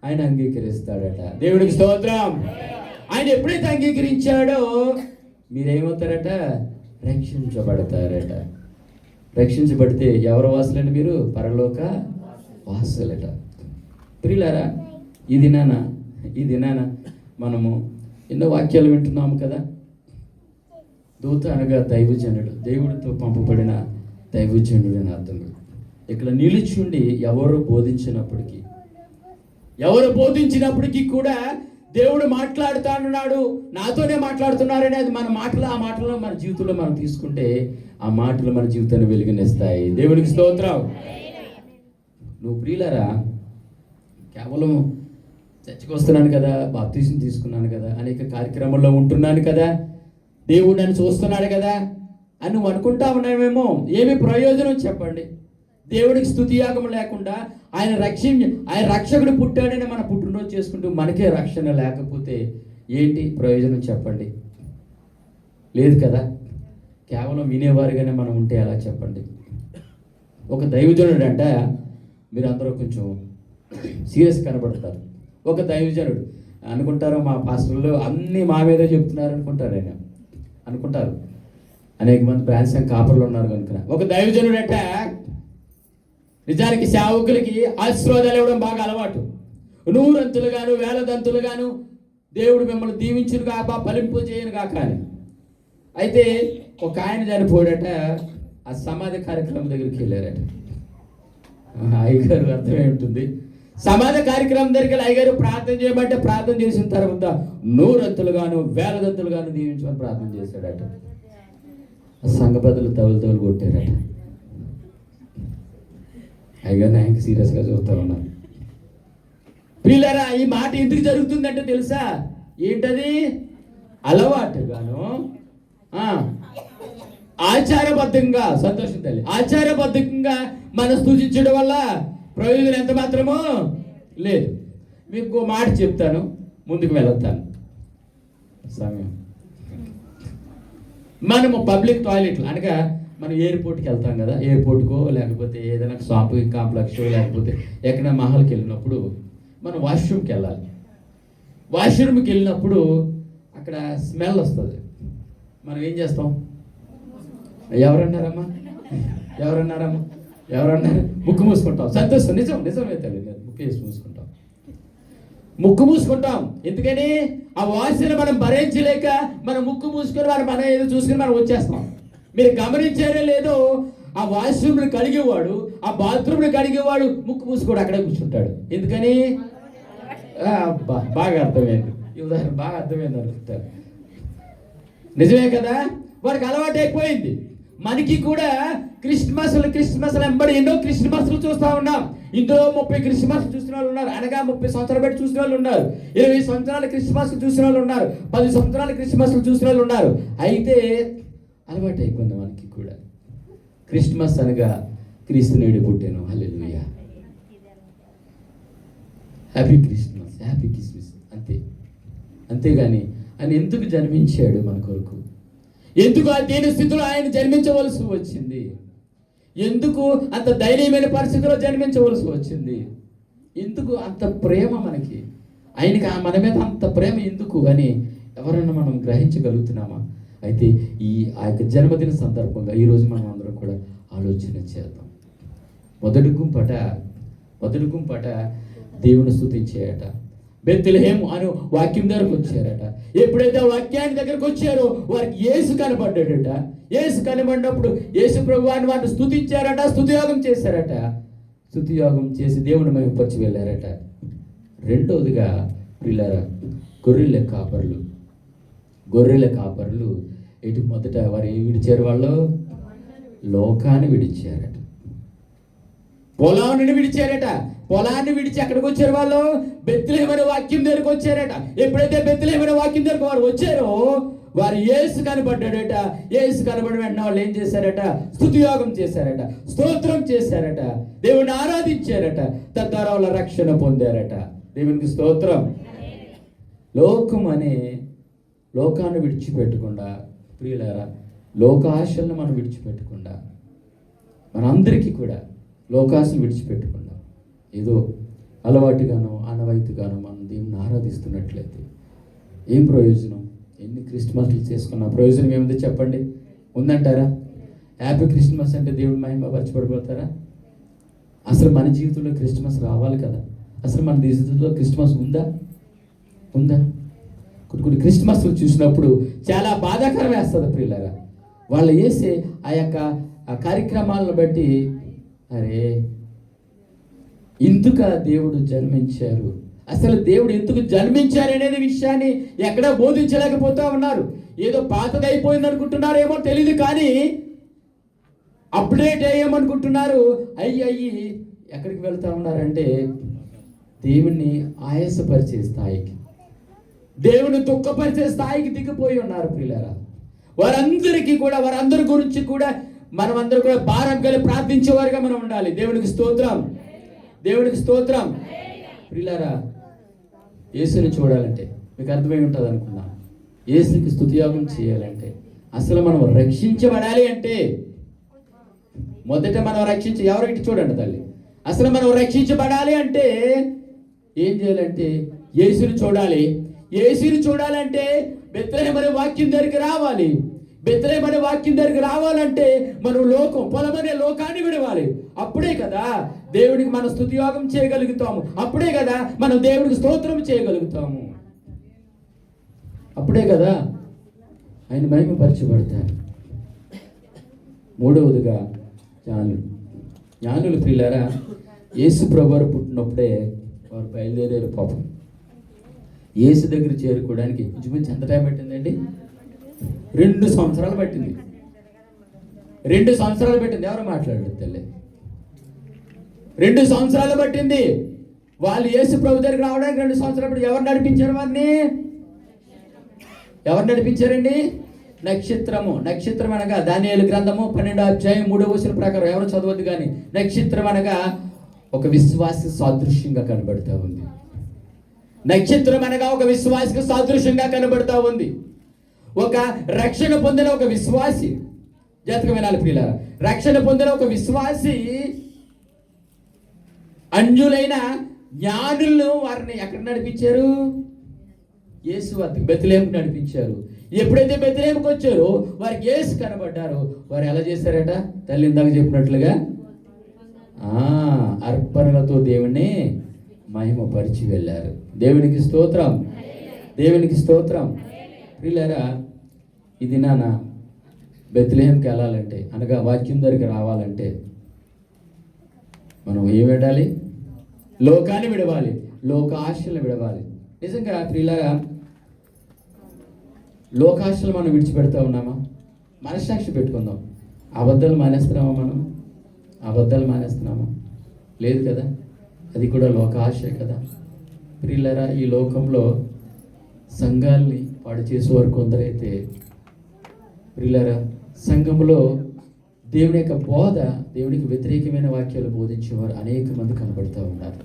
ఆయన అంగీకరిస్తాడట. దేవుడికి స్తోత్రం. ఆయన ఎప్పుడైతే అంగీకరించాడో మీరేమవుతారట? రక్షించబడతారట. రక్షించబడితే ఎవరు వాసులండి? మీరు పరలోక వాసులట. ప్రియులారా, ఈ దినాన మనము ఎన్నో వాక్యాలు వింటున్నాము కదా. దూత అనగా దైవజనుడు, దేవుడితో పంపబడిన దైవజనుడు అని అర్థం. ఇక్కడ నిలిచుండి ఎవరు బోధించినప్పటికీ కూడా దేవుడు మాట్లాడుతున్నాడు, నాతోనే మాట్లాడుతున్నారని అది మన మాటలు, ఆ మాటలు మన జీవితంలో మనం తీసుకుంటే ఆ మాటలు మన జీవితాన్ని వెలుగునిస్తాయి. దేవుడికి స్తోత్రం. నువ్వు ప్రియులారా కేవలం చర్చికి వస్తున్నాను కదా, బాప్తీసం తీసుకున్నాను కదా, అనేక కార్యక్రమాల్లో ఉంటున్నాను కదా, దేవుడు నన్ను చూస్తున్నాడు కదా అని నువ్వు అనుకుంటా ఉన్నావేమో. ఏమి ప్రయోజనం చెప్పండి? దేవుడికి స్తుతియాగం లేకుండా ఆయన రక్షకుడు పుట్టాడని మన పుట్టినరోజు చేసుకుంటూ మనకే రక్షణ లేకపోతే ఏంటి ప్రయోజనం చెప్పండి? లేదు కదా. కేవలం వినేవారుగానే మనం ఉంటే ఎలా చెప్పండి? ఒక దైవజనుడు అంట, మీరు అందరూ కొంచెం సీరియస్ కనబడతారు. ఒక దైవజనుడు అనుకుంటారు, మా పాస్టర్లు అన్నీ మా మీదే చెప్తున్నారు అనుకుంటారు. అనేక మంది బ్రాంచ్ కాపర్లు ఉన్నారు కనుక. ఒక దైవజనుడు అంట, నిజానికి సేవకులకి ఆశీర్వాదాలు ఇవ్వడం బాగా అలవాటు. 100 అంతులుగాను 1000 అంతులుగాను దేవుడు మిమ్మల్ని దీవించును కాక, ఫలింపు చేయను కాక అని. అయితే ఒక ఆయన చనిపోయాడట, ఆ సమాధి కార్యక్రమం దగ్గరికి వెళ్ళారట. అయ్యగారు అర్థమే ఉంటుంది, సమాధి కార్యక్రమం దగ్గరికి అయ్యగారు ప్రార్థన చేయమంటే ప్రార్థన చేసిన తర్వాత 100 అంతులుగాను 1000 అంతులుగాను దీవించమని ప్రార్థన చేశాడట. సంఘ పెద్దలు తవులు కొట్టారట. అయ్యగారు ఆయనకి సీరియస్గా చూస్తూ ఉన్నారు. ప్రియులారా, ఈ మాట ఎందుకు జరుగుతుందంటే తెలుసా? ఏంటది? అలవాటుగాను ఆచారబద్ధంగా, సంతోషం తల్లి, ఆచారబద్ధంగా మనం స్తుతించడం వల్ల ప్రయోజనం ఎంత మాత్రమో లేదు. మీకు మాట చెప్తాను, ముందుకు వెళ్తాను. సమయం మనము పబ్లిక్ టాయిలెట్లు అనగా మనం ఎయిర్పోర్ట్కి వెళ్తాం కదా, ఎయిర్పోర్ట్కో లేకపోతే ఏదైనా షాపింగ్ కాంప్లెక్స్ లేకపోతే ఎక్కడైనా మహల్కి వెళ్ళినప్పుడు మనం వాష్రూమ్కి వెళ్ళాలి. వాష్రూమ్కి వెళ్ళినప్పుడు అక్కడ స్మెల్ వస్తుంది. మనం ఏం చేస్తాం? ఎవరన్నారమ్మా? ముక్కు మూసుకుంటాం. సంతోషం, నిజమే తల్లి, ముక్కు వేసి మూసుకుంటాం. ముక్కు మూసుకుంటాం. ఎందుకని? ఆ వాసన మనం భరించలేక మనం ముక్కు మూసుకొని మనం ఏదో చూసుకొని మనం వచ్చేస్తాం. మీరు గమనించారే లేదో, ఆ వాష్రూమ్ని కడిగేవాడు, ఆ బాత్రూమ్ని కడిగేవాడు ముక్కు మూసుకోడు, అక్కడే కూర్చుంటాడు. ఎందుకని? బాగా అర్థమైంది, ఈ ఉదాహరణ బాగా అర్థమైంది అనుకుంటారు. నిజమే కదా, వాడికి అలవాటు అయిపోయింది. మనకి కూడా క్రిస్మస్ వెంబడి ఎన్నో క్రిస్మస్లు చూస్తూ ఉన్నాం. ఇందులో 30 క్రిస్మస్ చూసిన వాళ్ళు ఉన్నారు, అనగా 30 సంవత్సరాలు బట్టి చూసిన వాళ్ళు ఉన్నారు, 20 సంవత్సరాల క్రిస్మస్ చూసిన వాళ్ళు ఉన్నారు, 10 సంవత్సరాల క్రిస్మస్ చూసిన వాళ్ళు ఉన్నారు. అయితే అలవాటు అయిపోయింది మనకి కూడా. క్రిస్మస్ అనగా క్రీస్తు నేడు పుట్టాను, హల్లెలూయా, హ్యాపీ క్రిస్మస్ అంతే. అంతేగాని ఆయన ఎందుకు జన్మించాడు మన కొరకు? ఎందుకు ఆ దీని స్థితిలో ఆయన జన్మించవలసి వచ్చింది? ఎందుకు అంత దయనీయమైన పరిస్థితిలో జన్మించవలసి వచ్చింది? ఎందుకు అంత ప్రేమ మనకి? ఆయనకి మన మీద అంత ప్రేమ ఎందుకు అని ఎవరన్నా మనం గ్రహించగలుగుతున్నామా? అయితే ఆ యొక్క జన్మదిన సందర్భంగా ఈరోజు మనం అందరం కూడా ఆలోచన చేద్దాం. మొదటి గుంపట దేవుని స్తుతించేయట. బెత్లెహేము అను వాక్యం దగ్గరకు వచ్చారట. ఎప్పుడైతే ఆ వాక్యాన్ని దగ్గరకు వచ్చారో వారికి యేసు కనబడ్డాడట. యేసు కనబడినప్పుడు యేసు ప్రభువాన్ని వారిని స్తుతించారట, స్తుతియోగం చేశారట. స్తుతియోగం చేసి దేవుని మహిమపరిచి వెళ్ళారట. రెండవదిగా పిల్లరా, గొర్రెల కాపరులు ఇటు మొదట వారు ఏమి విడిచారు? వాళ్ళు లోకాన్ని విడిచారట, పొలాన్ని విడిచారట. పొలాన్ని విడిచి ఎక్కడికి వచ్చారు? వాళ్ళు బెత్లెహేము అనే వాక్యం దగ్గరకు వచ్చారట. ఎప్పుడైతే బెత్లెహేము అనే వాక్యం దగ్గరకు వారు వచ్చారో వారు యేసు కనబడ్డాడట. యేసు కనబడిన వెంటనే వాళ్ళు ఏం చేశారట? స్తుతియోగం చేశారట, స్తోత్రం చేశారట, దేవుని ఆరాధించారట. తద్వారా వాళ్ళ రక్షణ పొందారట. దేవునికి స్తోత్రం. లోకాన్ని విడిచిపెట్టకుండా ప్రియులారా, లోకాశలను మనం విడిచిపెట్టకుండా, మనందరికీ కూడా లోకాశను విడిచిపెట్టకుండా ఏదో అలవాటుగానో అనవాయితీగానో మనం దేవుని ఆరాధిస్తున్నట్లయితే ఏం ప్రయోజనం? ఎన్ని క్రిస్మస్లు చేసుకున్న ప్రయోజనం ఏముంది చెప్పండి? ఉందంటారా? హ్యాపీ క్రిస్మస్ అంటే దేవుడి మహిమ పరచబడిపోతారా? అసలు మన జీవితంలో క్రిస్మస్ రావాలి కదా. అసలు మన జీవితంలో క్రిస్మస్ ఉందా? కొన్ని క్రిస్మస్లు చూసినప్పుడు చాలా బాధాకరం వేస్తుంది ప్రియులారా. వాళ్ళు వేసే ఆ యొక్క కార్యక్రమాలను బట్టి అరే ఎందుకు దేవుడు జన్మించారు, అసలు దేవుడు ఎందుకు జన్మించారు అనేది విషయాన్ని ఎక్కడ బోధించలేకపోతా ఉన్నారు. ఏదో పాతది అయిపోయింది అనుకుంటున్నారు ఏమో తెలియదు, కానీ అప్డేట్ అయ్యామనుకుంటున్నారు. అయ్యి ఎక్కడికి వెళ్తా ఉన్నారంటే దేవుణ్ణి ఆయాసపరిచే స్థాయికి, దేవుని దుఃఖపరిచే స్థాయికి దిగిపోయి ఉన్నారు ప్రియులారా. వారందరి గురించి కూడా మనమందరూ కూడా భారం కలిగి ప్రార్థించేవారుగా మనం ఉండాలి. దేవునికి స్తోత్రం. ప్రియులారా, యేసుని చూడాలంటే మీకు అర్థమై ఉంటుంది అనుకున్నా. యేసుకి స్తుతియోగం చేయాలంటే, అసలు మనం రక్షించబడాలి అంటే మొదట మనం ఎవరికి చూడండి తల్లి, అసలు మనం రక్షించబడాలి అంటే ఏం చేయాలంటే యేసుని చూడాలి. యేసుని చూడాలంటే బెత్లెహేము అనే వాక్యం దగ్గరికి రావాలి. బెత్లెహేము అనే వాక్యం దగ్గరికి రావాలంటే మనం పొలమనే లోకాన్ని విడవాలి. అప్పుడే కదా దేవుడికి మనం స్తుతియోగం చేయగలుగుతాము. అప్పుడే కదా మనం దేవుడికి స్తోత్రం చేయగలుగుతాము. అప్పుడే కదా ఆయన మహిమపరచబడతారు. మూడవదిగా జ్ఞానులు ప్రియులారా, యేసు ప్రభువారు పుట్టినప్పుడే వారు బయలుదేరారు. పాపం యేసు దగ్గర చేరుకోవడానికి ఇంచుమించు ఎంత టైం పట్టిందండి? 2 సంవత్సరాలు పట్టింది. 2 సంవత్సరాలు పట్టింది. ఎవరు మాట్లాడారు తల్లి? 2 సంవత్సరాలు పట్టింది. వాళ్ళు యేసు ప్రభు దగ్గరికి రావడానికి 2 సంవత్సరాలు పట్టి ఎవరు నడిపించారు? ఎవరు నడిపించారండి? నక్షత్రం అనగా దానియేలు గ్రంథము 12వ అధ్యాయం 3వ వచనం ప్రకారం ఎవరు చదవద్దు కానీ నక్షత్రం అనగా ఒక విశ్వాసి సాదృశ్యంగా కనబడుతూ ఉంది. నక్షత్రం అనగా ఒక విశ్వాసికి సాదృశ్యంగా కనబడుతూ ఉంది. ఒక రక్షణ పొందిన ఒక విశ్వాసి, జాతకం వినాలి ప్రియులారా, రక్షణ పొందిన ఒక విశ్వాసి అన్యులైన జ్ఞానులను వారిని ఎక్కడ నడిపించారు? యేసు వద్దకు బెత్లెహేముకు నడిపించారు. ఎప్పుడైతే బెత్లెహేముకు వచ్చారో వారికి యేసు కనబడ్డారు. వారు ఎలా చేశారట? తల్లి ఇందాక చెప్పినట్లుగా అర్పణలతో దేవుణ్ణి మహిమపరిచి వెళ్ళారు. దేవునికి స్తోత్రం. ప్రియులారా, ఇది నాన్న బెత్లెహేముకి వెళ్ళాలంటే అనగా వాక్యం దగ్గరికి రావాలంటే మనం ఏం విడాలి? లోకాన్ని విడవాలి, లోకాశలు విడవాలి. నిజంగా ప్రియులారా, లోకాశలు మనం విడిచిపెడతా ఉన్నామా? మనస్సాక్షి పెట్టుకుందాం. అబద్ధాలు మానేస్తున్నామా? లేదు కదా. అది కూడా లోకాశే కదా. ప్రియులారా, ఈ లోకంలో సంఘాల్ని పాడు చేసేవారు కొందరైతే ప్రియులారా, సంఘంలో దేవుని యొక్క బోధ, దేవునికి వ్యతిరేకమైన వాక్యాలు బోధించేవారు అనేక మంది కనబడుతూ ఉన్నారు.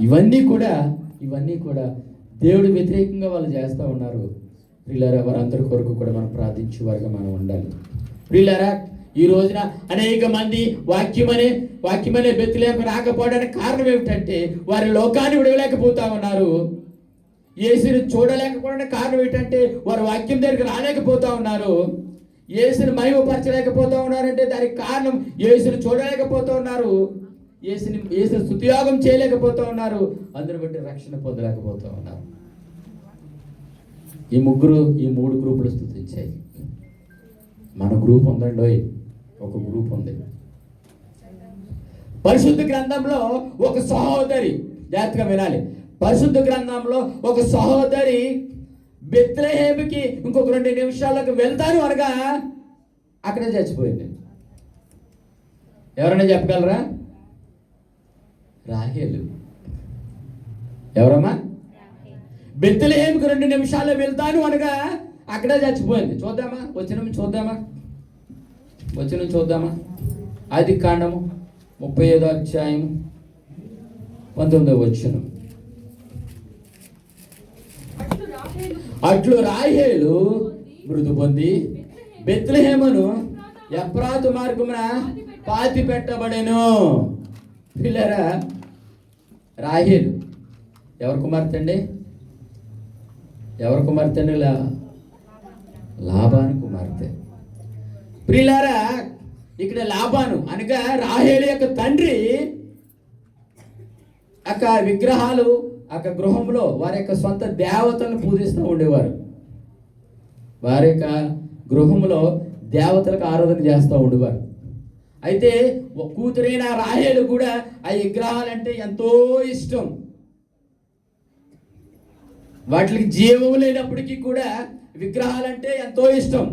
ఇవన్నీ కూడా దేవుడు వ్యతిరేకంగా వాళ్ళు చేస్తూ ఉన్నారు. ప్రియులారా, వారందరి కొరకు కూడా మనం ప్రార్థించే వారిగా మనం ఉండాలి. ప్రియులారా, ఈ రోజున అనేక మంది వాక్యమనే బెత్లెహేముకు రాకపోవడానికి కారణం ఏమిటంటే వారి లోకాన్ని విడవలేకపోతా ఉన్నారు. యేసుని చూడలేకపోవడానికి కారణం ఏంటంటే వారు వాక్యం దగ్గరికి రాలేకపోతా ఉన్నారు. యేసుని మహిమపరచలేకపోతా ఉన్నారంటే దానికి కారణం యేసుని చూడలేకపోతూ ఉన్నారు. యేసుని స్తుతియాగం చేయలేకపోతూ ఉన్నారు. అందరి బట్టి రక్షణ పొందలేకపోతూ ఉన్నారు. ఈ మూడు గ్రూపులు స్తుతించాయి. మన గ్రూప్ ఉందండి, ఒక గ్రూప్ ఉంది. పరిశుద్ధ గ్రంథంలో ఒక సహోదరి, జాగ్రత్తగా వినాలి, పరిశుద్ధ గ్రంథంలో ఒక సహోదరి బెత్లెహేముకి ఇంకొక 2 నిమిషాలకు వెళ్తాను అనగా అక్కడే చచ్చిపోయింది. ఎవరైనా చెప్పగలరా? రాహేలు. ఎవరమ్మా? బెత్లెహేముకి 2 నిమిషాల్లో వెళ్తాను అనగా అక్కడే చచ్చిపోయింది. చూద్దామా, వచనం చూద్దామా. ఆదికాండము 35వ అధ్యాయం 19వ వచనం. అట్లు రాహేలు మృదు పొంది బెత్లెహేమును ఎఫ్రాతు మార్గమున పాతి పెట్టబడెను. పిల్లరా, రాహేలు ఎవరి కుమార్తె అండి? లాబాను కుమార్తె. ప్రియులారా, ఇక్కడ లాబాను అనగా రాహేలు యొక్క తండ్రి విగ్రహాలు గృహంలో వారి యొక్క సొంత దేవతలను పూజిస్తూ ఉండేవారు. వారి యొక్క గృహంలో దేవతలకు ఆరాధన చేస్తూ ఉండేవారు. అయితే కూతురైన రాహేలు కూడా ఆ విగ్రహాలంటే ఎంతో ఇష్టం. వాటికి జీవం లేనప్పటికీ కూడా విగ్రహాలంటే ఎంతో ఇష్టం.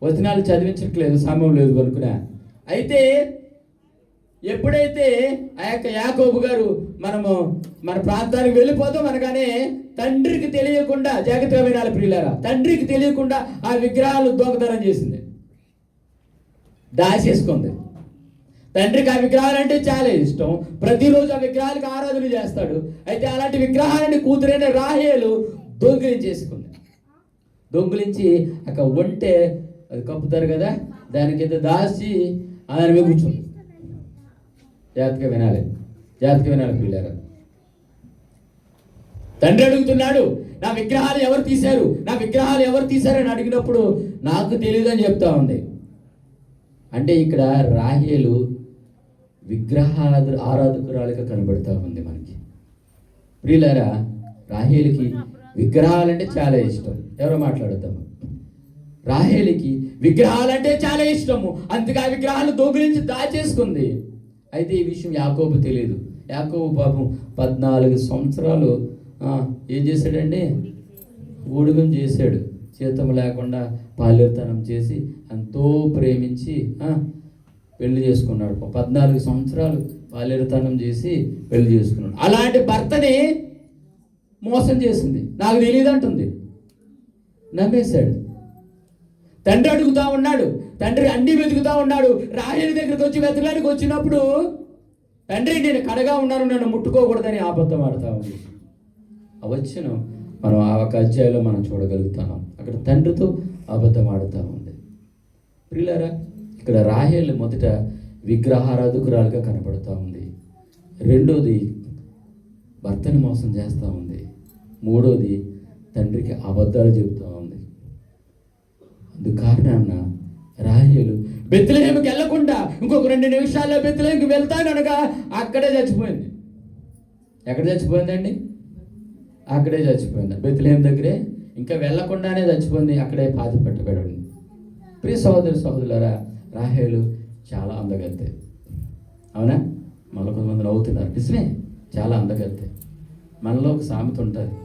వచనాలు చదివించట్లేదు, సమయం లేదు కనుకున్నా. అయితే ఎప్పుడైతే ఆ యొక్క యాకోబు గారు మన ప్రాంతానికి వెళ్ళిపోతాం అనగానే తండ్రికి తెలియకుండా, జాగ్రత్తగా వినాలి ప్రియులారా, తండ్రికి తెలియకుండా ఆ విగ్రహాలు దొంగతనం చేసింది, దాచేసుకుంది. తండ్రికి ఆ విగ్రహాలంటే చాలా ఇష్టం. ప్రతిరోజు ఆ విగ్రహాలకు ఆరాధన చేస్తాడు. అయితే అలాంటి విగ్రహాలని కూతురైన రాహేలు దొంగిలించేసుకుంది. దొంగిలించి ఒంటే అది కప్పుతారు కదా, దానికైతే దాచి ఆయన మీద కూర్చుంది. జాగ్రత్తగా వినాలి పిల్లలు. తండ్రి అడుగుతున్నాడు, నా విగ్రహాలు ఎవరు తీశారు అని అడిగినప్పుడు నాకు తెలియదు అని చెప్తా ఉంది. అంటే ఇక్కడ రాహేలు ఆరాధకురాలుగా కనబడుతూ ఉంది మనకి. ప్రియులారా, రాహేలుకి విగ్రహాలంటే చాలా ఇష్టం. ఎవరో మాట్లాడుతాము. రాహేలుకి విగ్రహాలంటే చాలా ఇష్టము. అందుకే ఆ విగ్రహాలు దొంగిలించి దాచేసుకుంది. అయితే ఈ విషయం యాకోబు తెలియదు. యాకోబు పాపం 14 సంవత్సరాలు ఏం చేశాడండి? ఊడుగం చేశాడు. జీతం లేకుండా పాలేరుతనం చేసి ఎంతో ప్రేమించి పెళ్లి చేసుకున్నాడు. 14 సంవత్సరాలు పాలేరుతనం చేసి పెళ్లి చేసుకున్నాడు. అలాంటి భర్తని మోసం చేసింది. నాకు తెలియదు అంటుంది. నమ్మేశాడు. తండ్రి అడుగుతా ఉన్నాడు, తండ్రి అన్ని వెతుకుతా ఉన్నాడు. రాహేలు దగ్గరికి వచ్చి వెతకడానికి వచ్చినప్పుడు తండ్రి నేను కడగా ఉన్నాను, నన్ను ముట్టుకోకూడదని అబద్ధం ఆడుతూ ఉంది. వచ్చిన మనం ఆ ఒక అధ్యాయంలో మనం చూడగలుగుతున్నాం. అక్కడ తండ్రితో అబద్ధం ఆడుతూ ఉంది. ప్రియులారా, ఇక్కడ రాహేలు మొదట విగ్రహారాధకురాలుగా కనపడుతూ ఉంది. రెండోది భర్తని మోసం చేస్తూ ఉంది. మూడోది తండ్రికి అబద్ధాలు చెబుతూ ఉంది. అందు కారణాన రాహేలు బెత్లెహేముకి వెళ్లకుండా ఇంకొక 2 నిమిషాల్లో బెత్లెహేముకి వెళ్తాననగా అక్కడే చచ్చిపోయింది. ఎక్కడ చచ్చిపోయిందండి? అక్కడే చచ్చిపోయింది. బెత్లెహేము దగ్గరే, ఇంకా వెళ్లకుండానే చచ్చిపోయింది. అక్కడే పాతి పెట్టబడింది. ప్రియ సహోదరులారా, రాహేలు చాలా అందగత్తే. అవునా? మనలో కొంతమంది నవ్వుతున్నారు. నిజమే, చాలా అందగత్తే. మనలో ఒక సామెత ఉంటుంది,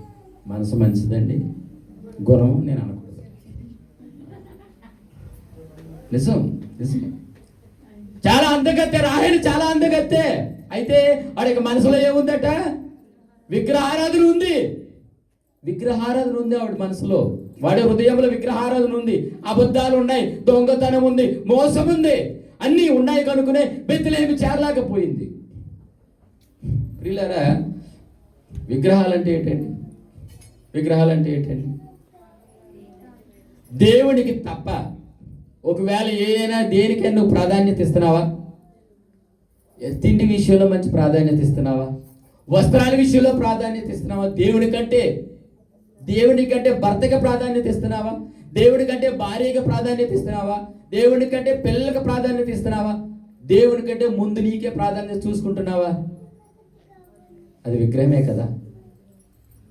మనసు మంచిదండి, గుణం నేను అనకూడదు. నిజం. చాలా అందగత్తే రాహేలు, చాలా అందగత్తే. అయితే వాడికి మనసులో ఏముందట? విగ్రహారాధన ఉంది. ఆవిడ మనసులో, వాడి హృదయంలో విగ్రహారాధన ఉంది. అబద్ధాలు ఉన్నాయి, దొంగతనం ఉంది, మోసం ఉంది, అన్నీ ఉన్నాయి కనుకునే బెత్లెహేము చేరలేకపోయింది. ప్రియులారా, విగ్రహాలంటే ఏంటండి? విగ్రహాలంటే ఏంటండి? దేవునికి తప్ప ఒకవేళ ఏదైనా దేనికైనా నువ్వు ప్రాధాన్యత ఇస్తున్నావా? తిండి విషయంలో మంచి ప్రాధాన్యత ఇస్తున్నావా? వస్త్రాల విషయంలో ప్రాధాన్యత ఇస్తున్నావా? దేవుడి కంటే భర్తకి ప్రాధాన్యత ఇస్తున్నావా? దేవుడి కంటే భార్యకి ప్రాధాన్యత ఇస్తున్నావా? దేవుడి కంటే పిల్లలకు ప్రాధాన్యత ఇస్తున్నావా? దేవుడి కంటే ముందు నీకే ప్రాధాన్యత చూసుకుంటున్నావా? అది విగ్రహమే కదా?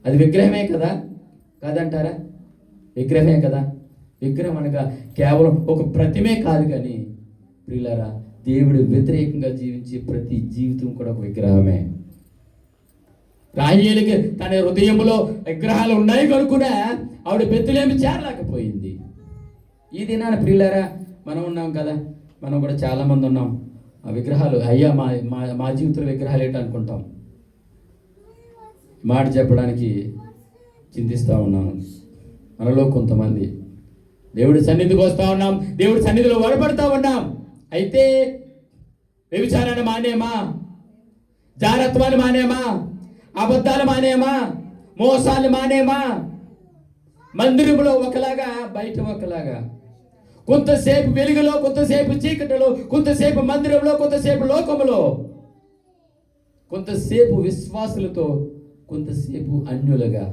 అది విగ్రహమే కదా? కాదంటారా? విగ్రహమే కదా? విగ్రహం అనగా కేవలం ఒక ప్రతిమే కాదు, కానీ ప్రియులారా, దేవుడు వ్యతిరేకంగా జీవించే ప్రతి జీవితం కూడా ఒక విగ్రహమే. రాహేలుకి తన హృదయంలో విగ్రహాలు ఉన్నాయి కనుక్కునే ఆవిడ బెత్లెహేము చేరలేకపోయింది. ఈ దినాన ప్రియులారా మనం ఉన్నాం కదా, మనం కూడా చాలా మంది ఉన్నాం. ఆ విగ్రహాలు అయ్యా మా జీవితంలో విగ్రహాలు ఏంటనుకుంటాం. మాట చెప్పడానికి చింతిస్తూ ఉన్నాను. మనలో కొంతమంది దేవుడి సన్నిధికి వస్తూ ఉన్నాం, దేవుడి సన్నిధిలో వడపడుతూ ఉన్నాం. అయితే వ్యభిచారాన్ని మానేమా, జారత్వాన్ని మానేమా, అబద్ధాలు మానేమా, మోసాలు మానేమా? మందిరంలో ఒకలాగా, బయట ఒకలాగా, కొంతసేపు వెలుగులో, కొంతసేపు చీకటిలో, కొంతసేపు మందిరంలో, కొంతసేపు లోకములో, కొంతసేపు విశ్వాసులతో, కొంతసేపు అన్యులుగా,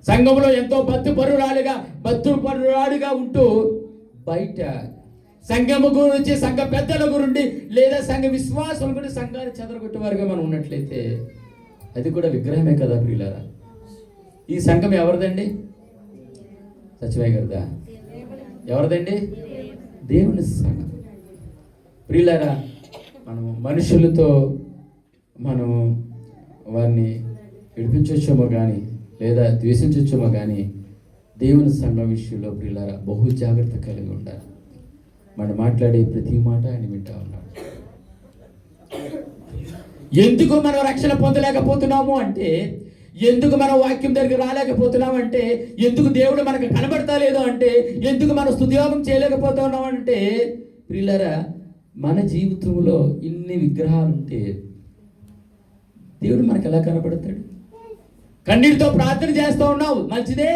సంఘంలో ఎంతో భక్తుపరురాలుగా ఉంటూ బయట సంఘము గురించి, సంఘ పెద్దల గురించి, లేదా సంఘ విశ్వాసుల గురించి సంఘాన్ని చెదరగొట్టేవారుగా మనం ఉన్నట్లయితే అది కూడా విగ్రహమే కదా ప్రియులారా? ఈ సంఘం ఎవరిదండి? సత్యమయ్య గారిదా? ఎవరిదండి? దేవుని సంఘం. ప్రియులారా, మనము మనుషులతో మనము వారిని విడిపించవచ్చేమో కానీ, లేదా ద్వేషించవచ్చేమో కానీ, దేవుని సంఘం విషయంలో ప్రియులారా బహు జాగ్రత్త కలిగి ఉండాలి. మనం మాట్లాడే ప్రతి మాట ఆయన వింటా ఉన్నాడు. ఎందుకు మనం రక్షణ పొందలేకపోతున్నాము అంటే, ఎందుకు మనం వాక్యం దగ్గర రాలేకపోతున్నాం అంటే, ఎందుకు దేవుడు మనకు కనబడతలేదు అంటే, ఎందుకు మనం స్తుతియోగం చేయలేకపోతున్నాం అంటే, ప్రియులారా మన జీవితంలో ఇన్ని విగ్రహాలు ఉంటే దేవుడు మనకు ఎలా కనబడతాడు? కన్నీటితో ప్రార్థన చేస్తూ ఉన్నావు, మంచిదే.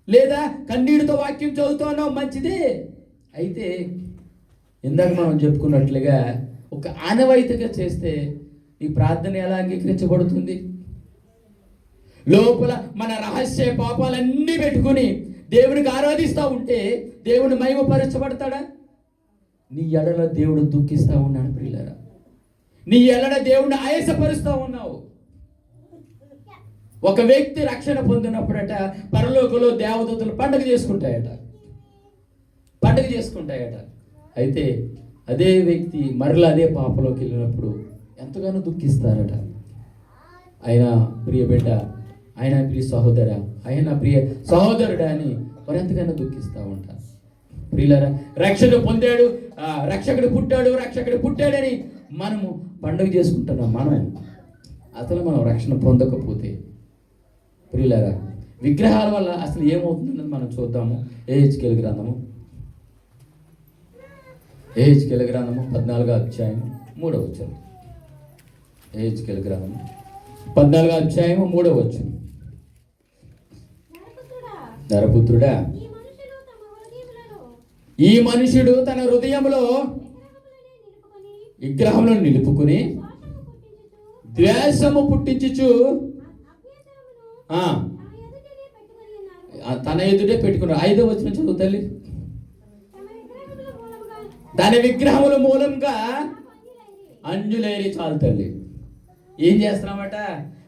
లేదా కన్నీటితో వాక్యం చదువుతూ ఉన్నావు, మంచిదే. అయితే ఇందాక మనం చెప్పుకున్నట్లుగా ఒక ఆనవాయితీగా చేస్తే ఈ ప్రార్థన ఎలా అంగీకరించబడుతుంది? లోపల మన రహస్య పాపాలన్నీ పెట్టుకుని దేవునికి ఆరాధిస్తూ ఉంటే దేవుని మహిమపరచబడతాడా? నీ ఎడల దేవుడు దుఃఖిస్తూ ఉన్నాడు ప్రియులారా. నీ ఎడల దేవుడిని ఆయాసపరుస్తూ ఉన్నావు. ఒక వ్యక్తి రక్షణ పొందినప్పుడట పరలోకంలో దేవదూతలు పండుగ చేసుకుంటాయట. అయితే అదే వ్యక్తి మరలా అదే పాపలోకి వెళ్ళినప్పుడు ఎంతగానో దుఃఖిస్తారట. ఆయన ప్రియ బిడ్డ, ఆయన ప్రియ సహోదర, ఆయన ప్రియ సహోదరుడా అని మరి ఎంతగానో దుఃఖిస్తూ ఉంటారు. ప్రియులారా, రక్షణ పొందాడు, రక్షకుడు పుట్టాడని మనము పండుగ చేసుకుంటున్నాం. అసలు మనం రక్షణ పొందకపోతే ప్రియులారా విగ్రహాల వల్ల అసలు ఏమవుతుందన్నది మనం చూద్దాము. యెహెజ్కేలు గ్రంథము 14వ అధ్యాయము 3వ వచనం. యెహెజ్కేలు గ్రంథము 14వ అధ్యాయము 3వ వచనం. నరపుత్రుడా, ఈ మనుషుడు తన హృదయంలో విగ్రహములను నిలుపుకుని ద్వేషము పుట్టించుచు తన ఎదుటే పెట్టుకున్నాడు. 5వ వచనం చదువు తల్లి. తన విగ్రహముల మూలంగా అంజులేరి. చాలు తల్లి. ఏం చేస్తున్నామట?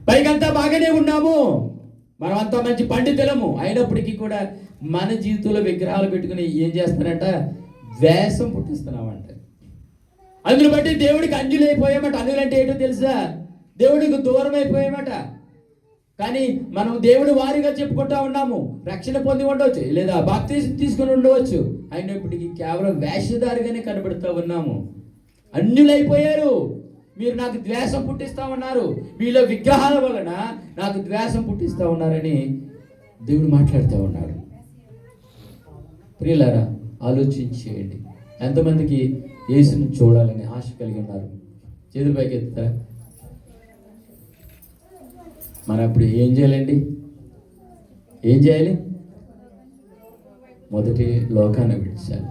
పైకంతా బాగానే ఉన్నాము, మనమంతా మంచి పండితులము, అయినప్పటికీ కూడా మన జీవితంలో విగ్రహాలు పెట్టుకుని ఏం చేస్తానంట? ద్వేషం పుట్టిస్తున్నామంట. అందును బట్టి దేవుడికి అంజులైపోయామట. అంజులంటే ఏంటో తెలుసా? దేవుడికి దూరం అయిపోయామట. కానీ మనం దేవుడి వారిగా చెప్పుకుంటా ఉన్నాము, రక్షణ పొంది ఉండవచ్చు, లేదా బాప్తిసం తీసుకుని ఉండవచ్చు, అయినప్పటికీ కేవలం వేషధారిగానే కనబడుతూ ఉన్నాము. అన్యులైపోయారు. మీరు నాకు ద్వేషం పుట్టిస్తూ ఉన్నారు, వీళ్ళ విగ్రహాల వలన నాకు ద్వేషం పుట్టిస్తూ ఉన్నారని దేవుడు మాట్లాడుతూ ఉన్నాడు. ప్రియులారా, ఆలోచించేయండి. ఎంతమందికి యేసుని చూడాలని ఆశ కలిగి ఉన్నారు? చేతుల పైకి ఎత్తుతారా? మనం ఇప్పుడు ఏం చేయాలండి? ఏం చేయాలి? మొదటి లోకాన్ని విడిచాలి.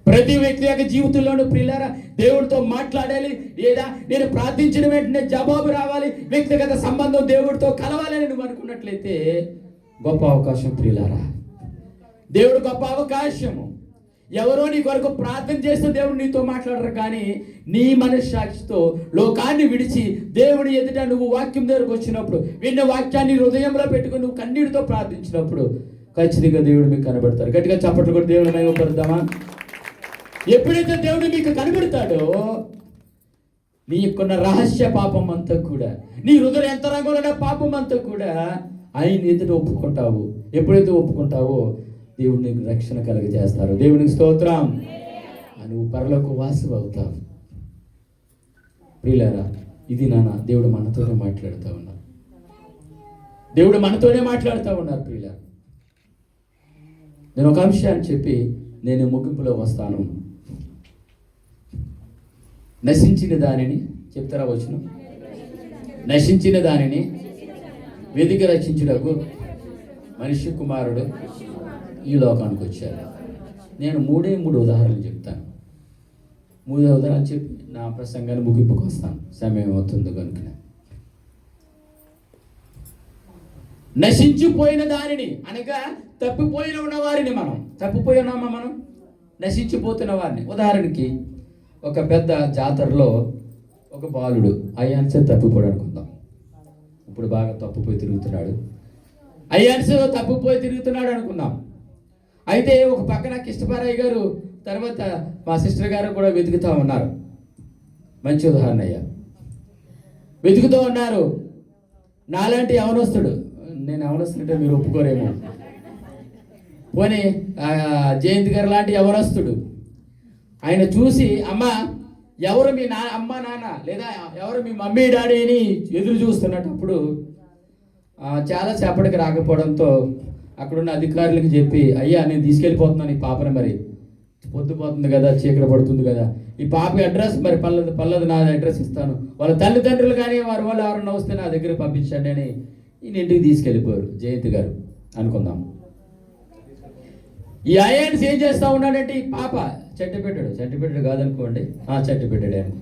ప్రతి వ్యక్తి యొక్క జీవితంలోనూ ప్రియులారా దేవుడితో మాట్లాడాలి, లేదా నేను ప్రార్థించిన వెంటనే జవాబు రావాలి, వ్యక్తిగత సంబంధం దేవుడితో కలవాలని నువ్వు అనుకున్నట్లయితే గొప్ప అవకాశం ప్రియులారా. దేవుడు గొప్ప అవకాశము. ఎవరో నీ కొరకు ప్రార్థన చేస్తే దేవుడు నీతో మాట్లాడరు, కానీ నీ మనస్సాక్షితో లోకాన్ని విడిచి దేవుడి ఎదుట నువ్వు వాక్యం దగ్గరకు వచ్చినప్పుడు, విన్న వాక్యాన్ని హృదయంలో పెట్టుకుని నువ్వు కన్నీటితో ప్రార్థించినప్పుడు ఖచ్చితంగా దేవుడు మీకు కనబడతారు. గట్టిగా చప్పట్లు కూడా దేవుడు మహిమపడదామా? ఎప్పుడైతే దేవుడు మీకు కనబడతాడో నీకున్న రహస్య పాపం అంతా కూడా, నీ హృదయ యంత్రాంగంలో ఉన్న పాపం అంతా కూడా ఆయన ఎదుట ఒప్పుకుంటావు. ఎప్పుడైతే ఒప్పుకుంటావో దేవుడు నీకు రక్షణ కలుగజేస్తారు. దేవునికి స్తోత్రం. నువ్వు పరలోక వాసువు అవుతావు. ప్రియులారా, ఇది నాన్న దేవుడు మనతోనే మాట్లాడుతూ ఉన్నారు. దేవుడు మనతోనే మాట్లాడుతూ ఉన్నారు ప్రియులారా. నేను ఒక అంశాన్ని చెప్పి నేను ముగింపులో వస్తాను. నశించిన దానిని చెప్తారా? వచ్చిన నశించిన దానిని వెదికి రక్షించుటకు మనిషి కుమారుడు ఈ లోకానికి వచ్చారు. నేను మూడు ఉదాహరణలు చెప్తాను. 3వ ఉదాహరణ చెప్పి నా ప్రసంగాన్ని ముగింపుకు వస్తాను, సమయం అవుతుంది కనుక. నశించిపోయిన దానిని అనగా తప్పిపోయిన ఉన్న వారిని, తప్పిపోయి ఉన్నామా మనం? నశించిపోతున్న వారిని. ఉదాహరణకి ఒక పెద్ద జాతరలో ఒక బాలుడు అయ్యాన్సే తప్పిపోయాడు అనుకుందాం. ఇప్పుడు బాగా తప్పిపోయి తిరుగుతున్నాడు. అయ్యాన్సే తప్పిపోయి తిరుగుతున్నాడు అనుకుందాం. అయితే ఒక పక్కన కిష్టపారయ్య గారు, తర్వాత మా సిస్టర్ గారు కూడా వెతుకుతూ ఉన్నారు. మంచి ఉదాహరణ అయ్యా. వెతుకుతూ ఉన్నారు. నాలాంటి యవనస్తుడు, నేను యవనస్తుడంటే మీరు ఒప్పుకోరేమో, పోనీ జయంతి గారు లాంటి యవనస్తుడు, ఆయన చూసి అమ్మ ఎవరు మీ అమ్మ నాన్న లేదా ఎవరు మీ మమ్మీ డాడీ అని ఎదురు చూస్తున్నప్పుడు చాలా సేపటికి రాకపోవడంతో అక్కడున్న అధికారులకు చెప్పి, అయ్యా నేను తీసుకెళ్ళిపోతున్నాను ఈ పాపని, మరి పొద్దుపోతుంది కదా, చీకటి పడుతుంది కదా, ఈ పాప అడ్రస్ మరి పల్లది నా అడ్రస్ ఇస్తాను, వాళ్ళ తల్లిదండ్రులు కానీ వారి వాళ్ళు ఎవరన్నా వస్తే నా దగ్గర పంపించండి అని ఈయన ఇంటికి తీసుకెళ్ళిపోయారు జయంతి గారు అనుకుందాం. ఈ అయాన్స్ ఏం చేస్తూ ఉన్నాడంటే, ఈ పాప చట్టిపెట్టాడు కాదనుకోండి, చట్టిపెట్టాడు అనుకో.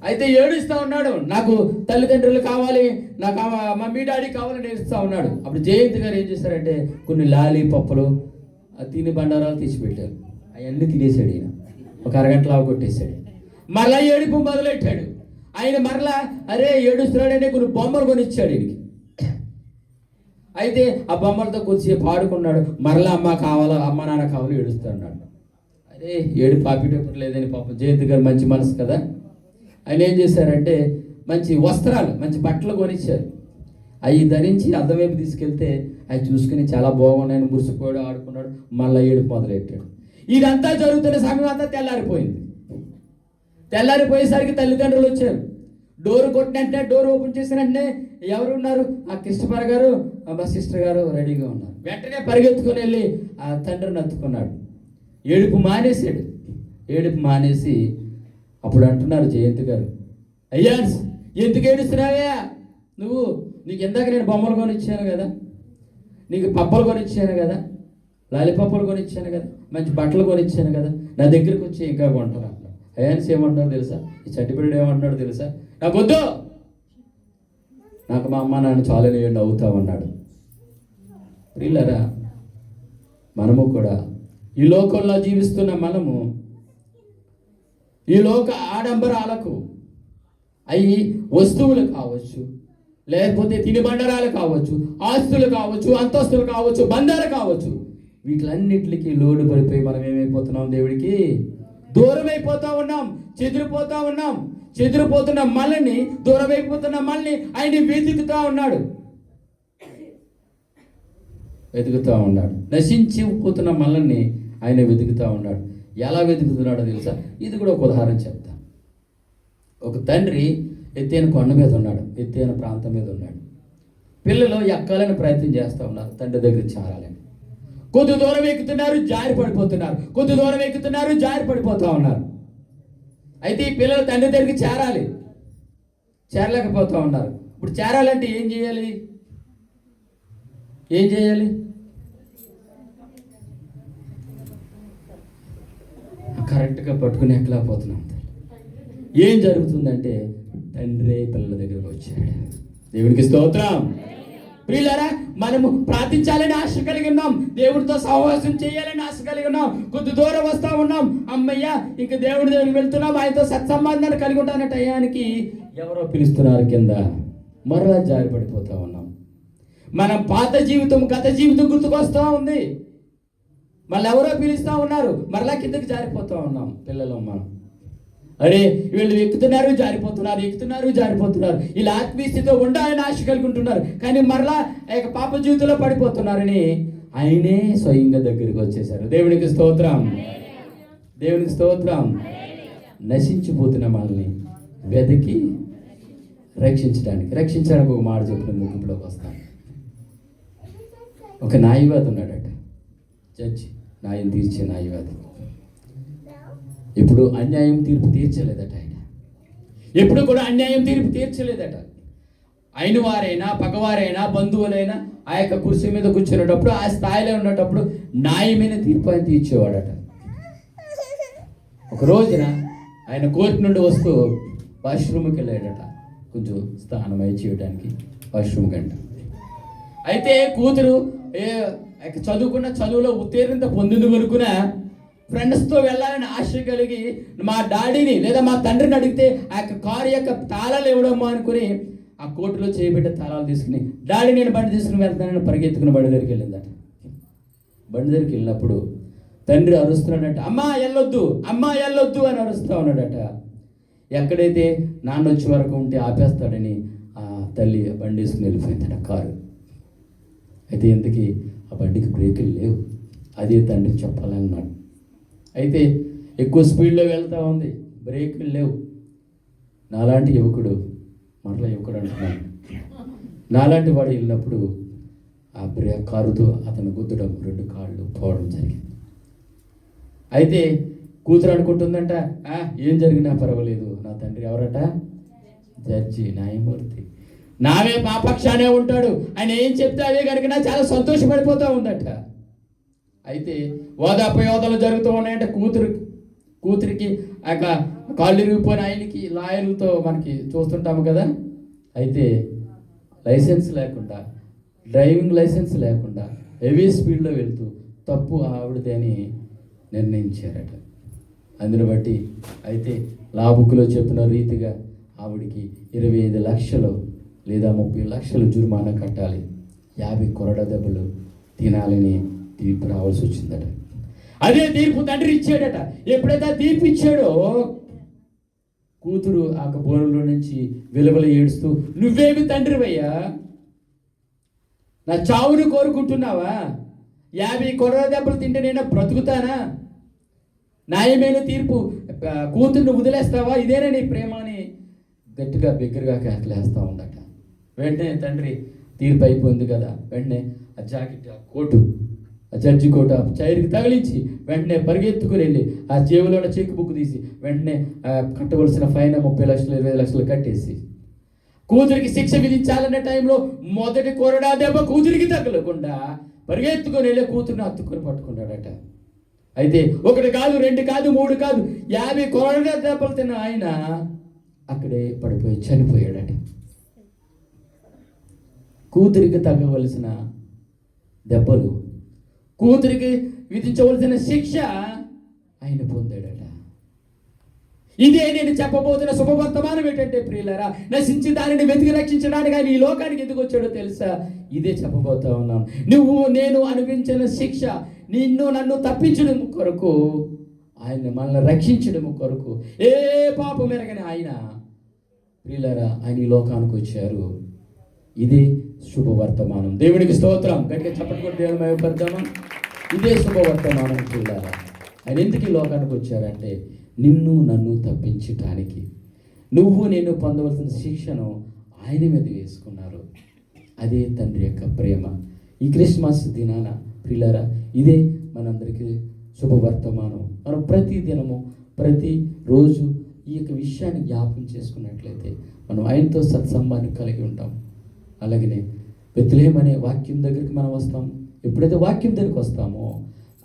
అయితే ఏడుస్తూ ఉన్నాడు, నాకు తల్లిదండ్రులు కావాలి, నాకు మమ్మీ డాడీ కావాలని ఏడుస్తూ ఉన్నాడు. అప్పుడు జయంతి గారు ఏం చేశారంటే కొన్ని లాలీ పప్పులు తిని బండారాలు తీసిపెట్టారు. అవన్నీ తినేసాడు ఈయన. ఒక అరగంటలో కొట్టేశాడు. మరలా ఏడుపు మొదలెట్టాడు. ఆయన మరలా అరే ఏడుస్తున్నాడనే కొన్ని బొమ్మలు కొనిచ్చాడు ఈయనకి. అయితే ఆ బొమ్మలతో కొద్దిసేపు ఆడుకున్నాడు. మరలా అమ్మ కావాలా, అమ్మ నాన్న కావాలి, ఏడుస్తున్నాడు. అరే ఏడు పాపేటప్పుడు లేదని పాపం జయంతి గారు మంచి మనసు కదా, ఆయన ఏం చేశారంటే మంచి వస్త్రాలు, మంచి బట్టలు కొనిచ్చారు. అవి ధరించి అద్దం వైపు తీసుకెళ్తే అవి చూసుకుని చాలా బాగున్నాయని మురిసిపోయాడు, ఆడుకున్నాడు. మళ్ళీ ఏడుపు మొదలెట్టాడు. ఇదంతా జరుగుతున్న సమయం అంతా తెల్లారిపోయింది. తెల్లారిపోయేసరికి తల్లిదండ్రులు వచ్చారు. డోర్ కొట్టినంటే, డోర్ ఓపెన్ చేసిన వెంటనే ఎవరు ఉన్నారు? ఆ కిష్టపార గారు, మా సిస్టర్ గారు రెడీగా ఉన్నారు. వెంటనే పరిగెత్తుకొని వెళ్ళి ఆ తండ్రిని అత్తుకున్నాడు. ఏడుపు మానేసాడు. ఏడుపు మానేసి అప్పుడు అంటున్నారు జయంతి గారు, అయ్యా ఎందుకు ఏడుస్తున్నావయ్యా నువ్వు? నీకు ఇందాక నేను బొమ్మలు కొనిచ్చాను కదా, నీకు పప్పలు కొనిచ్చాను కదా, లాలిపప్పులు కొనిచ్చాను కదా, మంచి బట్టలు కొనిచ్చాను కదా, నా దగ్గరికి వచ్చి ఇంకా కొంటారు. అయాన్స్ ఏమంటారు తెలుసా? ఈ చట్టిపిల్లడు ఏమంటున్నాడు తెలుసా? నాకు వద్దు, నాకు మా అమ్మ నాన్న చాలని నవ్వుతా ఉన్నాడు. ప్రియులారా, మనము కూడా ఈ లోకంలో జీవిస్తున్న మనము ఈ లోక ఆడంబరాలకు, అవి వస్తువులు కావచ్చు, లేకపోతే తినుబండరాలు కావచ్చు, ఆస్తులు కావచ్చు, అంతస్తులు కావచ్చు, బంధాలు కావచ్చు, వీటిలన్నిటికీ లోడు పడిపోయి మనం ఏమైపోతున్నాం? దేవుడికి దూరం అయిపోతా ఉన్నాం, చెదిరిపోతా ఉన్నాం. చెదిరిపోతున్న మనల్ని, దూరం అయిపోతున్న మనల్ని ఆయన వెతుకుతా ఉన్నాడు. నశించిపోతున్న మనల్ని ఆయన వెతుకుతా ఉన్నాడు. ఎలా వెతుకుతున్నాడో తెలుసా? ఇది కూడా ఒక ఉదాహరణ చెప్తా. ఒక తండ్రి ఎత్తైన కొండ మీద ఉన్నాడు, ఎత్తైన ప్రాంతం మీద ఉన్నాడు. పిల్లలు ఎక్కాలని ప్రయత్నం చేస్తూ ఉన్నారు, తండ్రి దగ్గర చేరాలని. కొద్ది దూరం ఎక్కుతున్నారు, జారి పడిపోతున్నారు, కొద్ది దూరం ఎక్కుతున్నారు, జారి పడిపోతూ ఉన్నారు. అయితే ఈ పిల్లలు తండ్రి దగ్గరికి చేరాలి, చేరలేకపోతూ ఉన్నారు. ఇప్పుడు చేరాలంటే ఏం చేయాలి? ఏం చేయాలి? కరెక్ట్గా పట్టుకుని ఎక్కలేకపోతున్నాం. ఏం జరుగుతుందంటే తండ్రి పిల్లల దగ్గరకు వచ్చాడు. దేవునికి స్తోత్రం. ప్రియులారా, మనము ప్రార్థించాలని ఆశ కలిగి ఉన్నాం, దేవుడితో సహవాసం చేయాలని ఆశ కలిగి ఉన్నాం, కొద్ది దూరం వస్తూ ఉన్నాం, అమ్మయ్య ఇంక దేవుడి దగ్గరికి వెళ్తున్నాం, ఆయనతో సత్సంబంధాన్ని కలిగి ఉంటాన టయానికి ఎవరో పిలుస్తున్నారు కింద, మరలా జారిపడిపోతూ ఉన్నాం. మనం పాత జీవితం, గత జీవితం గుర్తుకొస్తూ ఉంది, మళ్ళీ ఎవరో పిలుస్తూ ఉన్నారు, మరలా కిందకి జారిపోతూ ఉన్నాం. పిల్లలు మనం అరే వీళ్ళు ఎక్కుతున్నారు జారిపోతున్నారు, ఇలా ఆత్మీయ స్థితిలో ఉండాలని ఆశ కలుగుంటున్నారు, కానీ మరలా పాప జీవితంలో పడిపోతున్నారని ఆయనే స్వయంగా దగ్గరికి వచ్చేసారు. దేవునికి స్తోత్రం. నశించిపోతున్న మనల్ని వెతికి రక్షించడానికి ఒక మాట చెప్పిన ముగింపులోకి వస్తాను. ఒక న్యాయవాది ఉన్నాడట, జడ్జి, న్యాయం తీర్చే న్యాయవాది. ఇప్పుడు అన్యాయం తీర్పు తీర్చలేదట ఆయన, ఎప్పుడు కూడా అన్యాయం తీర్పు తీర్చలేదట. అయిన వారైనా పగవారైనా బంధువులైనా ఆ యొక్క కుర్చీ మీద కూర్చునేటప్పుడు, ఆ స్థాయిలో ఉండేటప్పుడు న్యాయమైన తీర్పు ఆయన తీర్చేవాడట. ఒక రోజున ఆయన కోర్టు నుండి వస్తూ వాష్రూమ్కి వెళ్ళాడట, కొంచెం స్నానం అయి చేయడానికి వాష్రూమ్ కంట. అయితే కూతురు చదువుకున్న చదువులో ఉత్తీర్ణత పొందింది కొనుక్కున్న ఫ్రెండ్స్తో వెళ్ళాలని ఆశ కలిగి మా డాడీని లేదా మా తండ్రిని అడిగితే ఆ యొక్క కారు యొక్క తాళాలు ఇవ్వడమ్మా అనుకుని ఆ కోర్టులో చేయబెట్టే తాళాలు తీసుకుని, డాడీ నేను బండి తీసుకుని వెళ్తానని పరిగెత్తుకుని బండి దగ్గరికి వెళ్ళిందట. బండి దగ్గరికి వెళ్ళినప్పుడు తండ్రి అరుస్తున్నాడట, అమ్మా వెళ్ళొద్దు అని అరుస్తూ ఉన్నాడట. ఎక్కడైతే నాన్న వచ్చే వరకు ఉంటే ఆపేస్తాడని ఆ తల్లి బండి తీసుకుని వెళ్ళిపోయిందట కారు. అయితే ఇంతకీ ఆ బండికి బ్రేకులు లేవు, అదే తండ్రి చెప్పాలన్నాడు. అయితే ఎక్కువ స్పీడ్లో వెళ్తూ ఉంది, బ్రేకులు లేవు. నాలాంటి యువకుడు అంటున్నాను, నాలాంటి వాడు వెళ్ళినప్పుడు ఆ కారుతో అతను గుద్దడం, 2 కాళ్ళు పోవడం జరిగింది. అయితే కూతురు అనుకుంటుందంట, ఏం జరిగినా పర్వాలేదు, నా తండ్రి ఎవరట? జడ్జి, న్యాయమూర్తి, నావే మా పక్షానే ఉంటాడు, ఆయన ఏం చెప్తే అదే కనుక నా చాలా సంతోషపడిపోతూ ఉందట. అయితే వాదాపయోదాలు జరుగుతూ ఉన్నాయంటే కూతురికి ఆ కాళ్ళు ఇరిగిపోయిన ఆయనకి లాయర్లతో మనకి చూస్తుంటాము కదా. అయితే లైసెన్స్ లేకుండా, డ్రైవింగ్ లైసెన్స్ లేకుండా హెవీ స్పీడ్లో వెళ్తూ తప్పు ఆవిడదే అని నిర్ణయించారట. అందుని బట్టి అయితే లా బుక్లో చెప్పిన రీతిగా ఆవిడికి 25 లక్షలు లేదా 30 లక్షలు జుర్మానా కట్టాలి, 50 కొరడ దెబ్బలు తినాలని తీర్పు రావాల్సి వచ్చిందట. అదే తీర్పు తండ్రి ఇచ్చాడట. ఎప్పుడైతే తీర్పు ఇచ్చాడో కూతురు ఆ బోరులో నుంచి విలువలు ఏడుస్తూ, నువ్వేమి తండ్రివయ్యా, నా చావును కోరుకుంటున్నావా? 50 కొరడ దెబ్బలు తింటే నేను బ్రతుకుతానా? న్యాయమైన తీర్పు కూతుర్ని వదిలేస్తావా? ఇదేనా నీ ప్రేమ అని గట్టిగా బిగ్గరగా కేకలేస్తూ ఉందట. వెంటనే తండ్రి తీర్పు అయిపోయింది కదా, వెంటనే ఆ జాకెట్, ఆ కోటు, ఆ జడ్జి కోటు ఆ చైర్కి తగిలించి వెంటనే పరిగెత్తుకుని వెళ్ళి ఆ జేబులో ఉన్న చెక్ బుక్ తీసి వెంటనే కట్టవలసిన ఫైన్ 30 లక్షలు 25 లక్షలు కట్టేసి కూతురికి శిక్ష విధించాలన్న టైంలో మొదటి కొరడా దెబ్బ కూతురికి తగలకుండా పరిగెత్తుకొని వెళ్ళి కూతురిని హత్తుకొని పట్టుకున్నాడట. అయితే 1 కాదు 2 కాదు 3 కాదు 50 కొరడా దెబ్బలు తిన్న ఆయన అక్కడే పడిపోయి చనిపోయాడట. కూతురికి తగ్గవలసిన దెబ్బలు, కూతురికి విధించవలసిన శిక్ష ఆయన పొందాడట. ఇదే నేను చెప్పబోతున్న శుభవర్తమానం ఏంటంటే ప్రియులారా, నశించి దానిని వెతికి రక్షించడానికి ఆయన ఈ లోకానికి ఎందుకు వచ్చాడో తెలుసా? ఇదే చెప్పబోతా ఉన్నాను. నువ్వు నేను అనుభవించిన శిక్ష నన్ను తప్పించడం కొరకు, ఆయన మనల్ని రక్షించడం కొరకు, ఏ పాపం ఎరగని ఆయన ప్రియులారా ఆయన ఈ లోకానికి వచ్చారు. ఇదే శుభవర్తమానం. దేవునికి స్తోత్రం. గట్టిగా చెప్పట్లు దేవుని మహిమపడతామా? ఇదే శుభవర్తమానం ప్రియులారా. ఆయన ఎందుకు ఈ లోకానికి వచ్చారంటే నిన్ను నన్ను తప్పించటానికి. నువ్వు నేను పొందవలసిన శిక్షను ఆయన మీద వేసుకున్నారు. అదే తండ్రి యొక్క ప్రేమ. ఈ క్రిస్మస్ దినాన ప్రియులారా ఇదే మనందరికీ శుభవర్తమానం. మనం ప్రతి దినము ప్రతి రోజు ఈ యొక్క విషయాన్ని జ్ఞాపకం చేసుకున్నట్లయితే మనం ఆయనతో సత్సంబాన్ని కలిగి ఉంటాం. అలాగనే బెత్లెహేము అనే వాక్యం దగ్గరికి మనం వస్తాం. ఎప్పుడైతే వాక్యం దగ్గరికి వస్తామో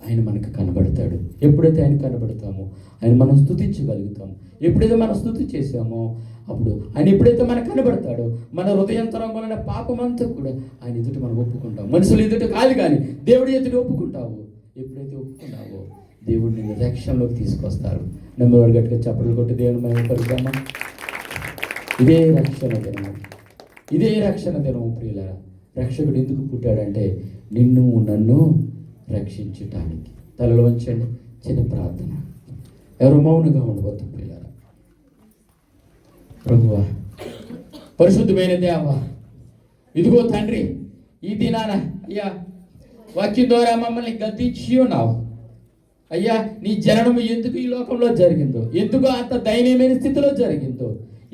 ఆయన మనకు కనబడతాడు. ఎప్పుడైతే ఆయన కనబడతామో ఆయన మనం స్తుతించగలుగుతాం. ఎప్పుడైతే మనం స్తుతి చేసామో అప్పుడు ఆయన ఎప్పుడైతే మనకు కనబడతాడో మన హృదయంతరంలో పాపమంతా కూడా ఆయన ఎదుట మనం ఒప్పుకుంటాం. మనుషులు ఎదుట కాదు కానీ దేవుడి ఎదుట ఒప్పుకుంటావు. ఎప్పుడైతే ఒప్పుకున్నావో దేవుడు నిన్ను రక్షణలోకి తీసుకొస్తారు. నెమ్మది గట్టిగా చప్పట్లు కొట్టి దేవుని మహిమపరుద్దామా. ఇదే రక్షణ దినము, ఇదే రక్షణ దినము ప్రియులారా. రక్షకుడు ఎందుకు పుట్టాడంటే నిన్ను నన్ను రక్షించటానికి. తలలో వంచండి, చిన్న ప్రార్థన. ఎవరు మౌనంగా ఉండవద్దు ప్రియులారా. ప్రభువా, పరిశుద్ధమైన దేవా, ఇదిగో తండ్రి, ఈ దినాన అయ్యా వాక్యం ద్వారా మమ్మల్ని గద్దించి ఉన్నావు అయ్యా. నీ జననం ఎందుకు ఈ లోకంలో జరిగిందో, ఎందుకు అంత దయనీయమైన స్థితిలో జరిగిందో,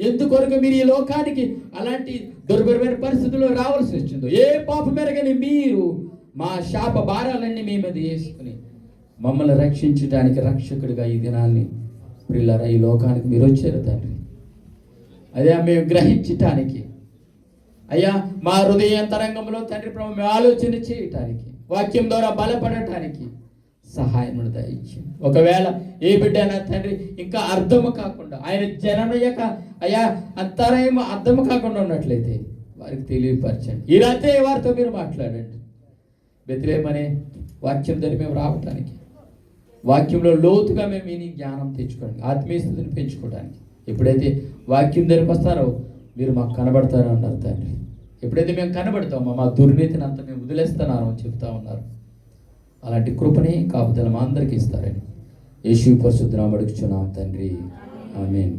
ఎందుకొరకు మీరు ఈ లోకానికి అలాంటి దుర్భరమైన పరిస్థితుల్లో రావాల్సి వచ్చిందో, ఏ పాప మేరగానే మీరు మా శాప భారాలన్నీ మీ మీద వేసుకుని మమ్మల్ని రక్షించడానికి రక్షకుడిగా ఈ దినాన్ని ప్రియులారా ఈ లోకానికి మీరు వచ్చారు తండ్రి. అదే మేము గ్రహించటానికి అయ్యా, మా హృదయాంతరంగంలో తండ్రి ప్రభు మేము ఆలోచన చేయటానికి, వాక్యం ద్వారా బలపడటానికి సహాయం దయచేయండి. ఒకవేళ ఏ బిడ్డైనా తండ్రి ఇంకా అర్థము కాకుండా ఆయన జనన యొక్క అయ్యా అంతరాయం అర్థము కాకుండా ఉన్నట్లయితే వారికి తెలియపరచండి. ఈ రాత్రి వారితో మీరు మాట్లాడండి. బెత్లెహేము అనే వాక్యం దగ్గర మేము రావటానికి, వాక్యంలో లోతుగా మేము విని జ్ఞానం తెచ్చుకోవడానికి, ఆత్మీయ స్థితిని పెంచుకోవడానికి ఎప్పుడైతే వాక్యం దగ్గరికి వస్తారో మీరు మాకు కనబడతారో అన్నారు తండ్రి. ఎప్పుడైతే మేము కనబడతామో మా దుర్నీతిని అంతా మేము వదిలేస్తున్నాను అని చెప్తా ఉన్నారు. అలాంటి కృపని కాపుదల మా అందరికీ ఇస్తారని యేసు పరిశుద్ధ నామమున అడుగుచున్నాం తండ్రి. ఆమేన్.